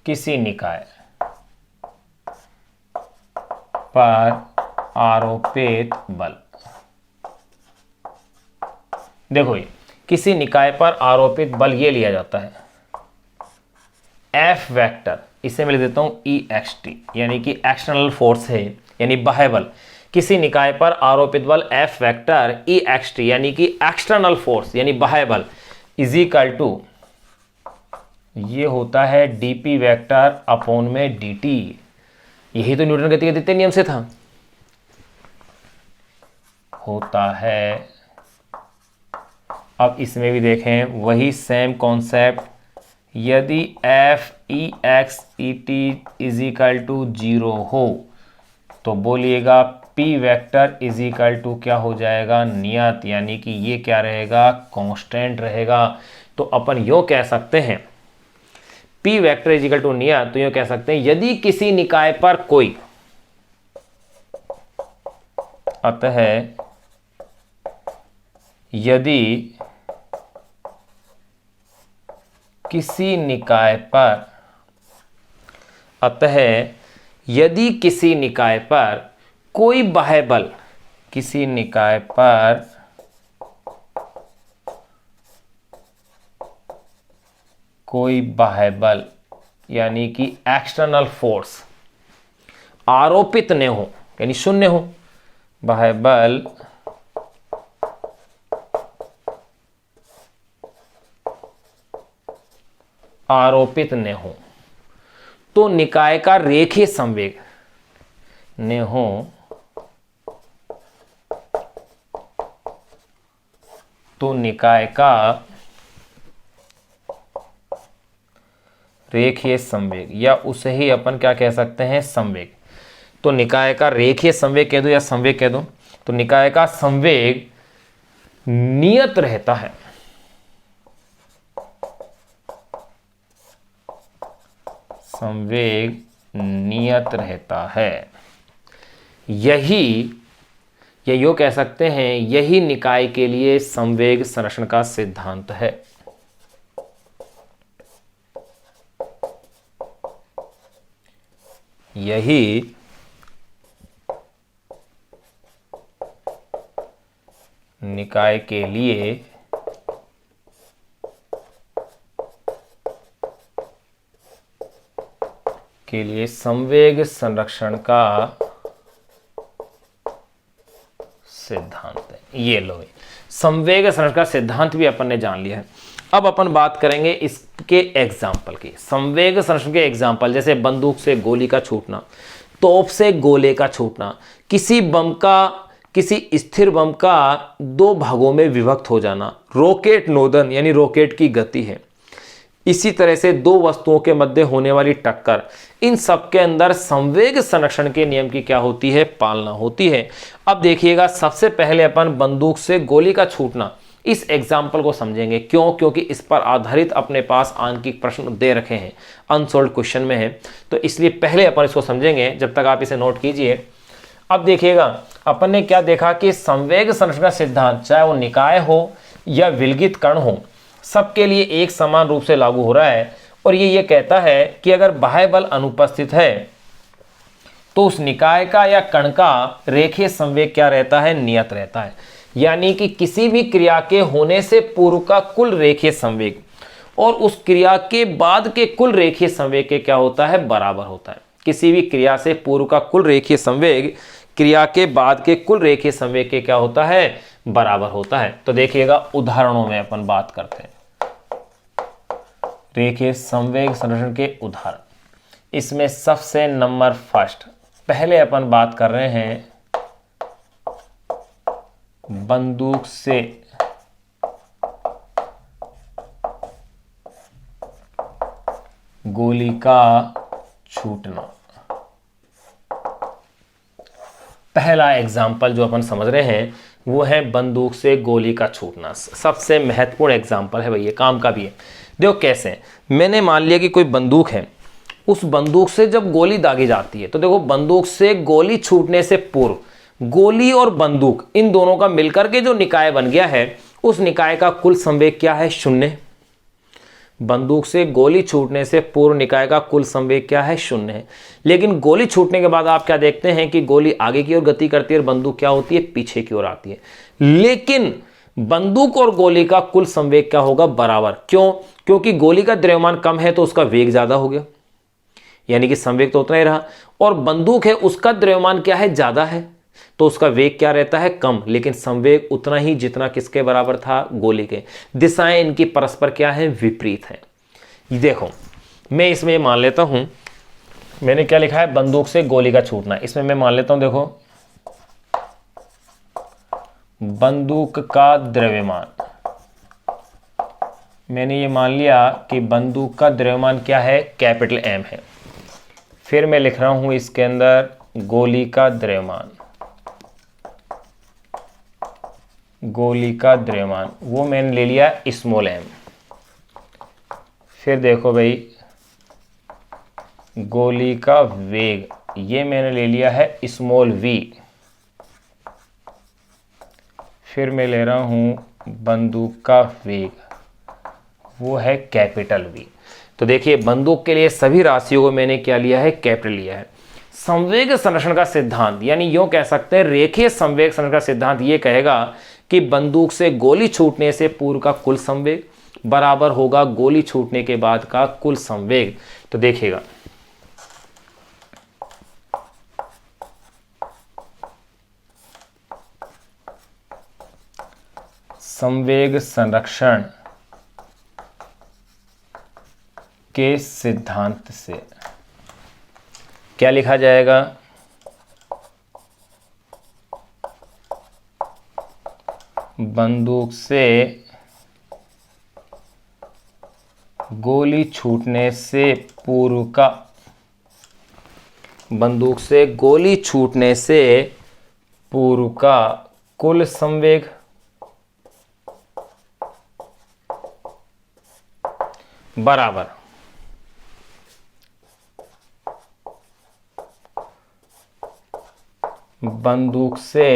किसी निकाय पर आरोपित बल। देखो ये किसी निकाय पर आरोपित बल ये लिया जाता है एफ वेक्टर, इसे मैं लिख देता हूं ई एक्स टी, यानी कि एक्सटर्नल फोर्स है, यानी बाह्य बल। किसी निकाय पर आरोपित बल F vector E x T, यानी कि एक्सटर्नल फोर्स यानी बाह्य बल, इज इक्वल टू, ये होता है डीपी वेक्टर अपॉन में डीटी। यही तो न्यूटन गति के द्वितीय नियम से था, होता है। अब इसमें भी देखें वही सेम कॉन्सेप्ट, यदि F E X E T is equal to 0 हो तो बोलिएगा P vector is equal to क्या हो जाएगा, नियत, यानी कि ये क्या रहेगा, कांस्टेंट रहेगा। तो अपन यूं कह सकते हैं P vector is equal to नियत, तो यूं कह सकते हैं यदि किसी निकाय पर कोई, अतः यदि किसी निकाय पर, अतः यदि किसी निकाय पर कोई बाह्य बल, किसी निकाय पर कोई बाह्य बल यानी कि एक्सटर्नल फोर्स आरोपित न हो, यानी शून्य हो, बाह्य बल आरोपित न हो, तो निकाय का रेखीय संवेग न हो, तो निकाय का रेखीय संवेग, या उसे ही अपन क्या कह सकते हैं, संवेग। तो निकाय का रेखीय संवेग कह दो या संवेग कह दो, तो निकाय का संवेग नियत रहता है, संवेग नियत रहता है। यही, या यूं कह सकते हैं यही निकाय के लिए संवेग संरक्षण का सिद्धांत है। यही निकाय के लिए संवेग संरक्षण का सिद्धांत है। ये लो, संवेग संरक्षण का सिद्धांत भी अपन ने जान लिया है। अब अपन बात करेंगे इसके एग्जाम्पल की। संवेग संरक्षण के एग्जाम्पल जैसे बंदूक से गोली का छूटना, तोप से गोले का छूटना, किसी बम का, किसी स्थिर बम का दो भागों में विभक्त हो जाना, रॉकेट नोदन यानी रॉकेट की गति है, इसी तरह से दो वस्तुओं के मध्य होने वाली टक्कर, इन सब के अंदर संवेग संरक्षण के नियम की क्या होती है, पालना होती है। अब देखिएगा, सबसे पहले अपन बंदूक से गोली का छूटना इस एग्जाम्पल को समझेंगे। क्यों? क्योंकि इस पर आधारित अपने पास आंकिक प्रश्न दे रखे हैं, अनसोल्ड क्वेश्चन में है, तो इसलिए पहले अपन इसको समझेंगे, जब तक आप इसे नोट कीजिए। अब देखिएगा, अपन ने क्या देखा कि संवेग संरक्षण का सिद्धांत चाहे वो निकाय हो या विलगित कण हो, सबके लिए एक समान रूप से लागू हो रहा है। और ये कहता है कि अगर बाह्य बल अनुपस्थित है तो उस निकाय का या कण का रेखीय संवेग क्या रहता है, नियत रहता है। यानी कि किसी भी क्रिया के होने से पूर्व का कुल रेखीय संवेग और उस क्रिया के बाद के कुल रेखीय संवेग के क्या होता है, बराबर होता है। किसी भी क्रिया से पूर्व का कुल रेखीय संवेग क्रिया के बाद के कुल रेखीय संवेग के क्या होता है, बराबर होता है। तो देखिएगा, उदाहरणों में अपन बात करते हैं रेखीय संवेग संरक्षण के उदाहरण। इसमें सबसे नंबर फर्स्ट, पहले अपन बात कर रहे हैं गोली का छूटना। पहला एग्जाम्पल जो अपन समझ रहे हैं वो है बंदूक से गोली का छूटना। सबसे महत्वपूर्ण एग्जाम्पल है भाई, ये काम का भी है। देखो कैसे, मैंने मान लिया कि कोई बंदूक है, उस बंदूक से जब गोली दागी जाती है तो देखो बंदूक से गोली छूटने से पूर्व गोली और बंदूक इन दोनों का मिलकर के जो निकाय बन गया है, उस निकाय का कुल संवेग क्या है? 0। बंदूक से गोली छूटने से पूर्व निकाय का कुल संवेग क्या है? 0 है। लेकिन गोली छूटने के बाद आप क्या देखते हैं कि गोली आगे की ओर गति करती है और बंदूक क्या होती है? पीछे की ओर आती है। लेकिन बंदूक और गोली का कुल संवेग क्या होगा? बराबर। क्यों? क्योंकि गोली का द्रव्यमान कम है तो उसका वेग ज्यादा हो गया, यानी कि संवेग तो उतना ही रहा। और बंदूक है, उसका द्रव्यमान क्या है? ज्यादा है, तो उसका वेग क्या रहता है? कम, लेकिन संवेग उतना ही जितना किसके बराबर था? गोली के। दिशाएं इनकी परस्पर क्या है? विपरीत है। देखो मैं इसमें मान लेता हूं, मैंने क्या लिखा है? बंदूक से गोली का छूटना। इसमें मैं मान लेता हूं, देखो बंदूक का द्रव्यमान, मैंने ये मान लिया कि बंदूक का द्रव्यमान क्या है? कैपिटल M है। फिर मैं लिख रहा हूं इसके अंदर गोली का द्रव्यमान, गोली का द्रव्यमान वो मैंने ले लिया स्मॉल m। फिर देखो भाई गोली का वेग, ये मैंने ले लिया है स्मॉल v। फिर मैं ले रहा हूं बंदूक का वेग, वो है कैपिटल V। तो देखिए बंदूक के लिए सभी राशियों को मैंने क्या लिया है? कैपिटल लिया है। संवेग संरक्षण का सिद्धांत, यानी यूं कह सकते हैं रेखीय संवेग संरक्षण का सिद्धांत ये कहेगा कि बंदूक से गोली छूटने से पूर्व का कुल संवेग बराबर होगा गोली छूटने के बाद का कुल संवेग। तो देखिएगा संवेग संरक्षण के सिद्धांत से क्या लिखा जाएगा? बंदूक से गोली छूटने से पूर्व का, बंदूक से गोली छूटने से पूर्व का कुल संवेग बराबर बंदूक से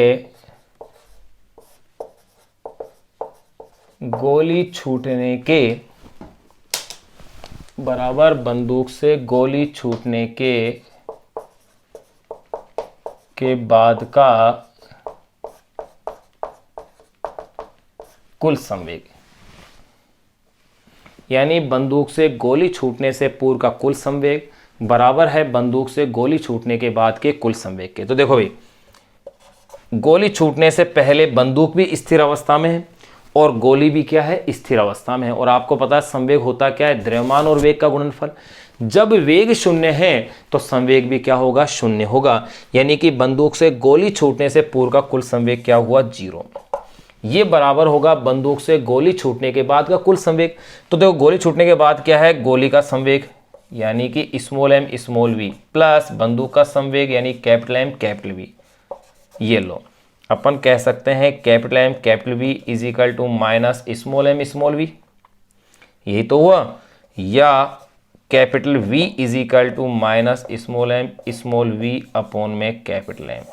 गोली छूटने के, बराबर बंदूक से गोली छूटने के बाद का कुल संवेग, यानी बंदूक से गोली छूटने से पूर्व का कुल संवेग बराबर है बंदूक से गोली छूटने के बाद के कुल संवेग के। तो देखो भाई गोली छूटने से पहले बंदूक भी स्थिर अवस्था में है और गोली भी क्या है? स्थिर अवस्था में है। और आपको पता है संवेग होता क्या है? द्रव्यमान और वेग का गुणनफल। जब वेग 0 है तो संवेग भी क्या होगा? 0 होगा। यानी कि बंदूक से गोली छूटने से पूर्व का कुल संवेग क्या हुआ? 0। ये बराबर होगा बंदूक से गोली छूटने के बाद का कुल संवेग। तो देखो गोली छूटने के बाद क्या है? गोली का संवेग यानी कि small m small v plus बंदूक का संवेग यानी कैपिटल M कैपिटल V। ये लो अपन कह सकते हैं capital M capital V is equal to minus small m small v, यही तो हुआ, या capital V is equal to minus small m small v upon में कैपिटल M।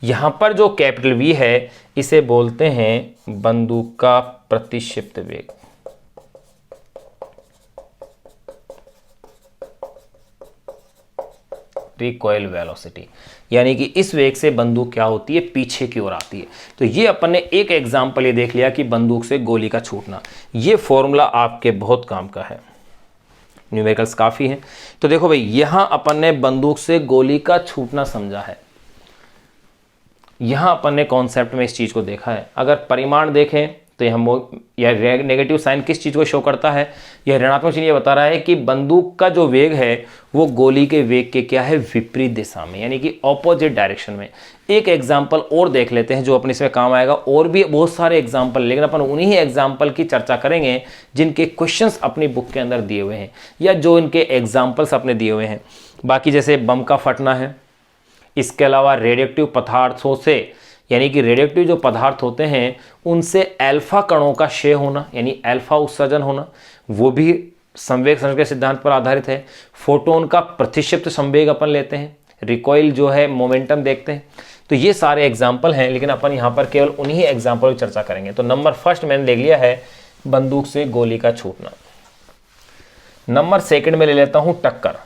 यहां पर जो कैपिटल V है इसे बोलते हैं बंदूक का प्रतिक्षिप्त वेग। रिकॉइल वेलोसिटी, यानी कि इस वेग से बंदूक क्या होती है? पीछे की ओर आती है। तो ये अपन ने एक एग्जांपल ये देख लिया कि बंदूक से गोली का छूटना। ये फॉर्मूला आपके बहुत काम का है, न्यूमेरिकल्स काफी हैं। तो देखो भाई यहां अपन ने बंदूक से गोली का छूटना समझा है, यहां अपन ने कॉन्सेप्ट में इस चीज को देखा है। अगर परिमाण देखें तो यह नेगेटिव साइन किस चीज़ को शो करता है, यह ऋणात्मक चिन्ह ये बता रहा है कि बंदूक का जो वेग है वो गोली के वेग के क्या है, विपरीत दिशा में, यानी कि ऑपोजिट डायरेक्शन में। एक एग्जाम्पल और देख लेते हैं जो अपने इसमें काम आएगा, और भी बहुत सारे एग्जाम्पल, लेकिन अपन उन्हीं एग्जाम्पल की चर्चा करेंगे जिनके क्वेश्चंस अपनी बुक के अंदर दिए हुए हैं या जो इनके एग्जाम्पल्स अपने दिए हुए हैं। बाकी जैसे बम का फटना है, इसके अलावा रेडियोएक्टिव पदार्थों से, यानी कि रेडियोएक्टिव जो पदार्थ होते हैं उनसे अल्फा कणों का क्षय होना, यानी अल्फा उत्सर्जन होना, वो भी संवेग संरक्षण के सिद्धांत पर आधारित है। फोटोन का प्रतिक्षिप्त संवेग अपन लेते हैं, रिकॉइल जो है मोमेंटम देखते हैं। तो ये सारे एग्जाम्पल हैं, लेकिन अपन यहाँ पर केवल उन्हीं एग्जाम्पल की चर्चा करेंगे। तो नंबर फर्स्ट मैंने देख लिया है बंदूक से गोली का छूटना। नंबर सेकंड में ले लेता हूँ टक्कर,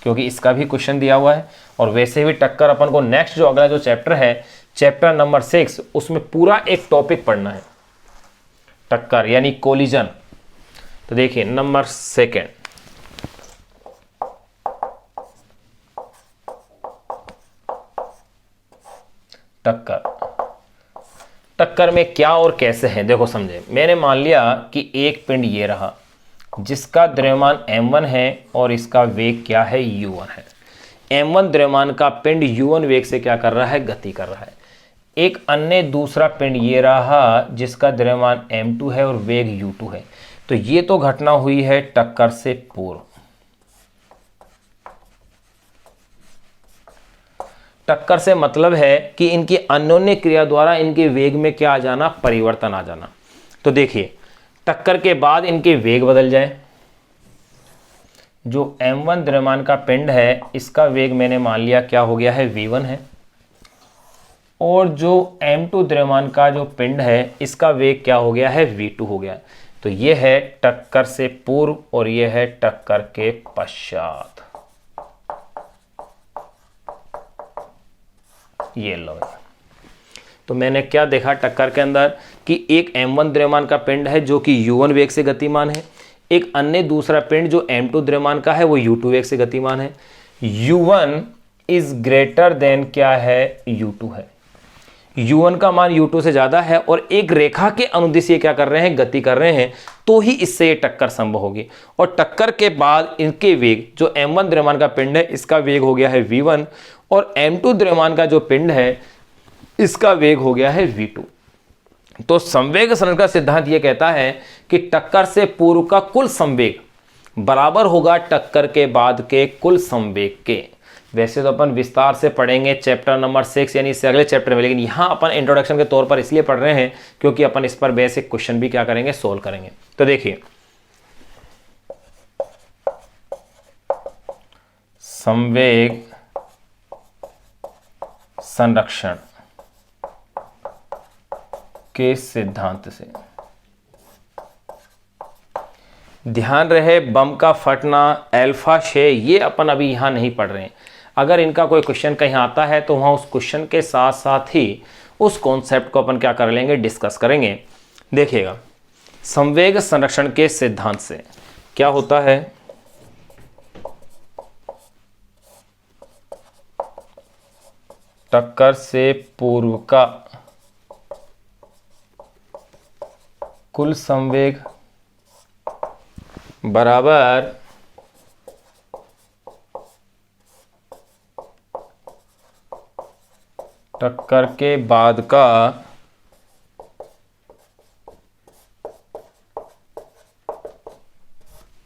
क्योंकि इसका भी क्वेश्चन दिया हुआ है, और वैसे भी टक्कर अपन को नेक्स्ट जो अगला जो चैप्टर है, चैप्टर नंबर 6, उसमें पूरा एक टॉपिक पढ़ना है, टक्कर यानी कोलिजन। तो देखिए नंबर सेकंड, टक्कर। टक्कर में क्या और कैसे है, देखो समझे। मैंने मान लिया कि एक पिंड ये रहा जिसका द्रव्यमान m1 है और इसका वेग क्या है, u1 है। m1 द्रव्यमान का पिंड u1 वेग से क्या कर रहा है, गति कर रहा है। एक अन्य दूसरा पिंड ये रहा जिसका द्रव्यमान m2 है और वेग u2 है। तो ये तो घटना हुई है टक्कर से पूर्व। टक्कर से मतलब है कि इनकी अन्योन्य क्रिया द्वारा इनके वेग में क्या आ जाना, परिवर्तन आ जाना। तो देखिए टक्कर के बाद इनके वेग बदल जाए। जो m1 द्रव्यमान का पिंड है इसका वेग मैंने मान लिया क्या हो गया है, v1 है, और जो m2 द्रव्यमान का जो पिंड है इसका वेग क्या हो गया है, v2 हो गया। तो ये है टक्कर से पूर्व और ये है टक्कर के पश्चात। ये लो, तो मैंने क्या देखा टक्कर के अंदर कि एक m1 द्रव्यमान का पिंड है जो कि u1 वेग से गतिमान है, एक अन्य दूसरा पिंड जो m2 द्रव्यमान का है वो u2 वेग से गतिमान है। u1 इज ग्रेटर देन क्या है, u2 है। u1 का मान u2 से ज्यादा है और एक रेखा के अनुदिश ये क्या कर रहे हैं, गति कर रहे हैं, तो ही इससे ये टक्कर संभव होगी। और टक्कर के बाद इनके वेग, जो m1 द्रव्यमान का पिंड है इसका वेग हो गया है v1 और m2 द्रव्यमान का जो पिंड है इसका वेग हो गया है v2। तो संवेग संरक्षण का सिद्धांत यह कहता है कि टक्कर से पूर्व का कुल संवेग बराबर होगा टक्कर के बाद के कुल संवेग के। वैसे तो अपन विस्तार से पढ़ेंगे चैप्टर नंबर 6 यानी इससे अगले चैप्टर में, लेकिन यहां अपन इंट्रोडक्शन के तौर पर इसलिए पढ़ रहे हैं क्योंकि अपन इस पर बेसिक क्वेश्चन भी क्या करेंगे, सोल्व करेंगे। तो देखिए संवेग संरक्षण के सिद्धांत से ध्यान रहे बम का फटना, अल्फा क्षय, ये अपन अभी यहां नहीं पढ़ रहे हैं। अगर इनका कोई क्वेश्चन कहीं आता है तो वहां उस क्वेश्चन के साथ साथ ही उस कॉन्सेप्ट को अपन क्या कर लेंगे, डिस्कस करेंगे। देखिएगा संवेग संरक्षण के सिद्धांत से क्या होता है, टक्कर से पूर्व का कुल संवेग बराबर टक्कर के बाद का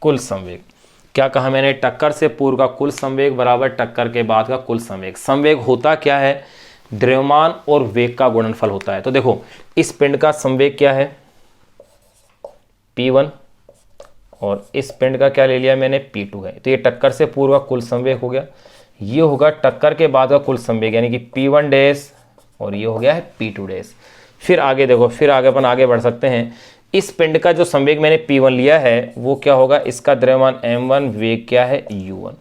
कुल संवेग। क्या कहा मैंने, टक्कर से पूर्व का कुल संवेग बराबर टक्कर के बाद का कुल संवेग। संवेग होता क्या है, द्रव्यमान और वेग का गुणनफल होता है। तो देखो इस पिंड का संवेग क्या है, p1, और इस पिंड का क्या ले लिया मैंने, p2 है। तो ये टक्कर से पूर्व का कुल संवेग हो गया। ये होगा टक्कर के बाद का कुल संवेग यानी कि p1 डैश, और ये हो गया है p2 डैश। फिर आगे देखो, फिर आगे अपन आगे बढ़ सकते हैं। इस पिंड का जो संवेग मैंने p1 लिया है वो क्या होगा, इसका द्रव्यमान m1, वेग क्या है u1,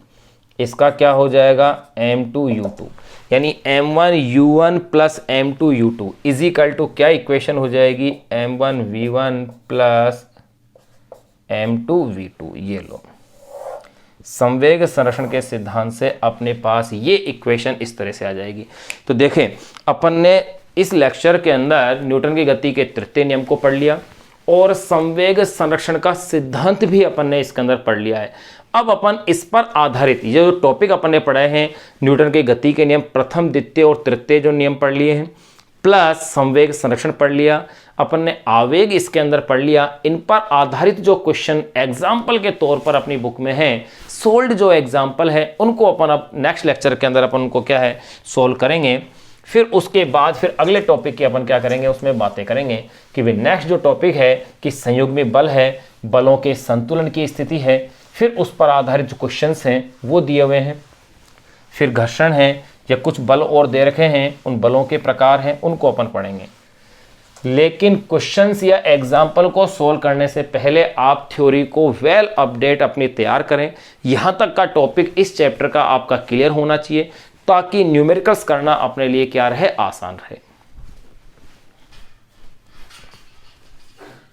इसका क्या हो जाएगा m2 u2, यानी m1 u1 plus m2 u2 is equal to क्या इक्वेशन हो जाएगी, m1 v1 plus m2 v2। ये लो, संवेग संरक्षण के सिद्धांत से अपने पास ये इक्वेशन इस तरह से आ जाएगी। तो देखें अपन ने इस लेक्चर के अंदर न्यूटन की गति के तृतीय नियम को पढ़ लिया और संवेग संरक्षण का सिद्धांत भी अपन ने इसके अंदर पढ़ लिया है। अब अपन इस पर आधारित ये जो टॉपिक अपन ने पढ़े हैं, न्यूटन की गति के नियम प्रथम, द्वितीय और तृतीय जो नियम पढ़ लिए हैं, प्लस संवेग संरक्षण पढ़ लिया, अपन ने आवेग इसके अंदर पढ़ लिया। इन पर आधारित जो क्वेश्चन एग्जाम्पल के तौर पर अपनी बुक में है, सोल्ड जो एग्जाम्पल है, उनको अपन अब नेक्स्ट लेक्चर के अंदर अपन उनको क्या है सोल्व करेंगे। फिर उसके बाद फिर अगले टॉपिक की अपन क्या करेंगे, उसमें बातें करेंगे कि वे नेक्स्ट जो टॉपिक है कि संयुग्मी बल है, बलों के संतुलन की स्थिति है, फिर उस पर आधारित जो क्वेश्चंस हैं वो दिए हुए हैं। फिर घर्षण है या कुछ बल और दे रखे हैं, उन बलों के प्रकार हैं, उनको अपन पढ़ेंगे। लेकिन क्वेश्चंस या एग्जाम्पल को सोल्व करने से पहले आप थ्योरी को वेल अपडेट अपनी तैयार करें। यहाँ तक का टॉपिक इस चैप्टर का आपका क्लियर होना चाहिए ताकि न्यूमेरिकल्स करना अपने लिए क्या रहे, आसान रहे।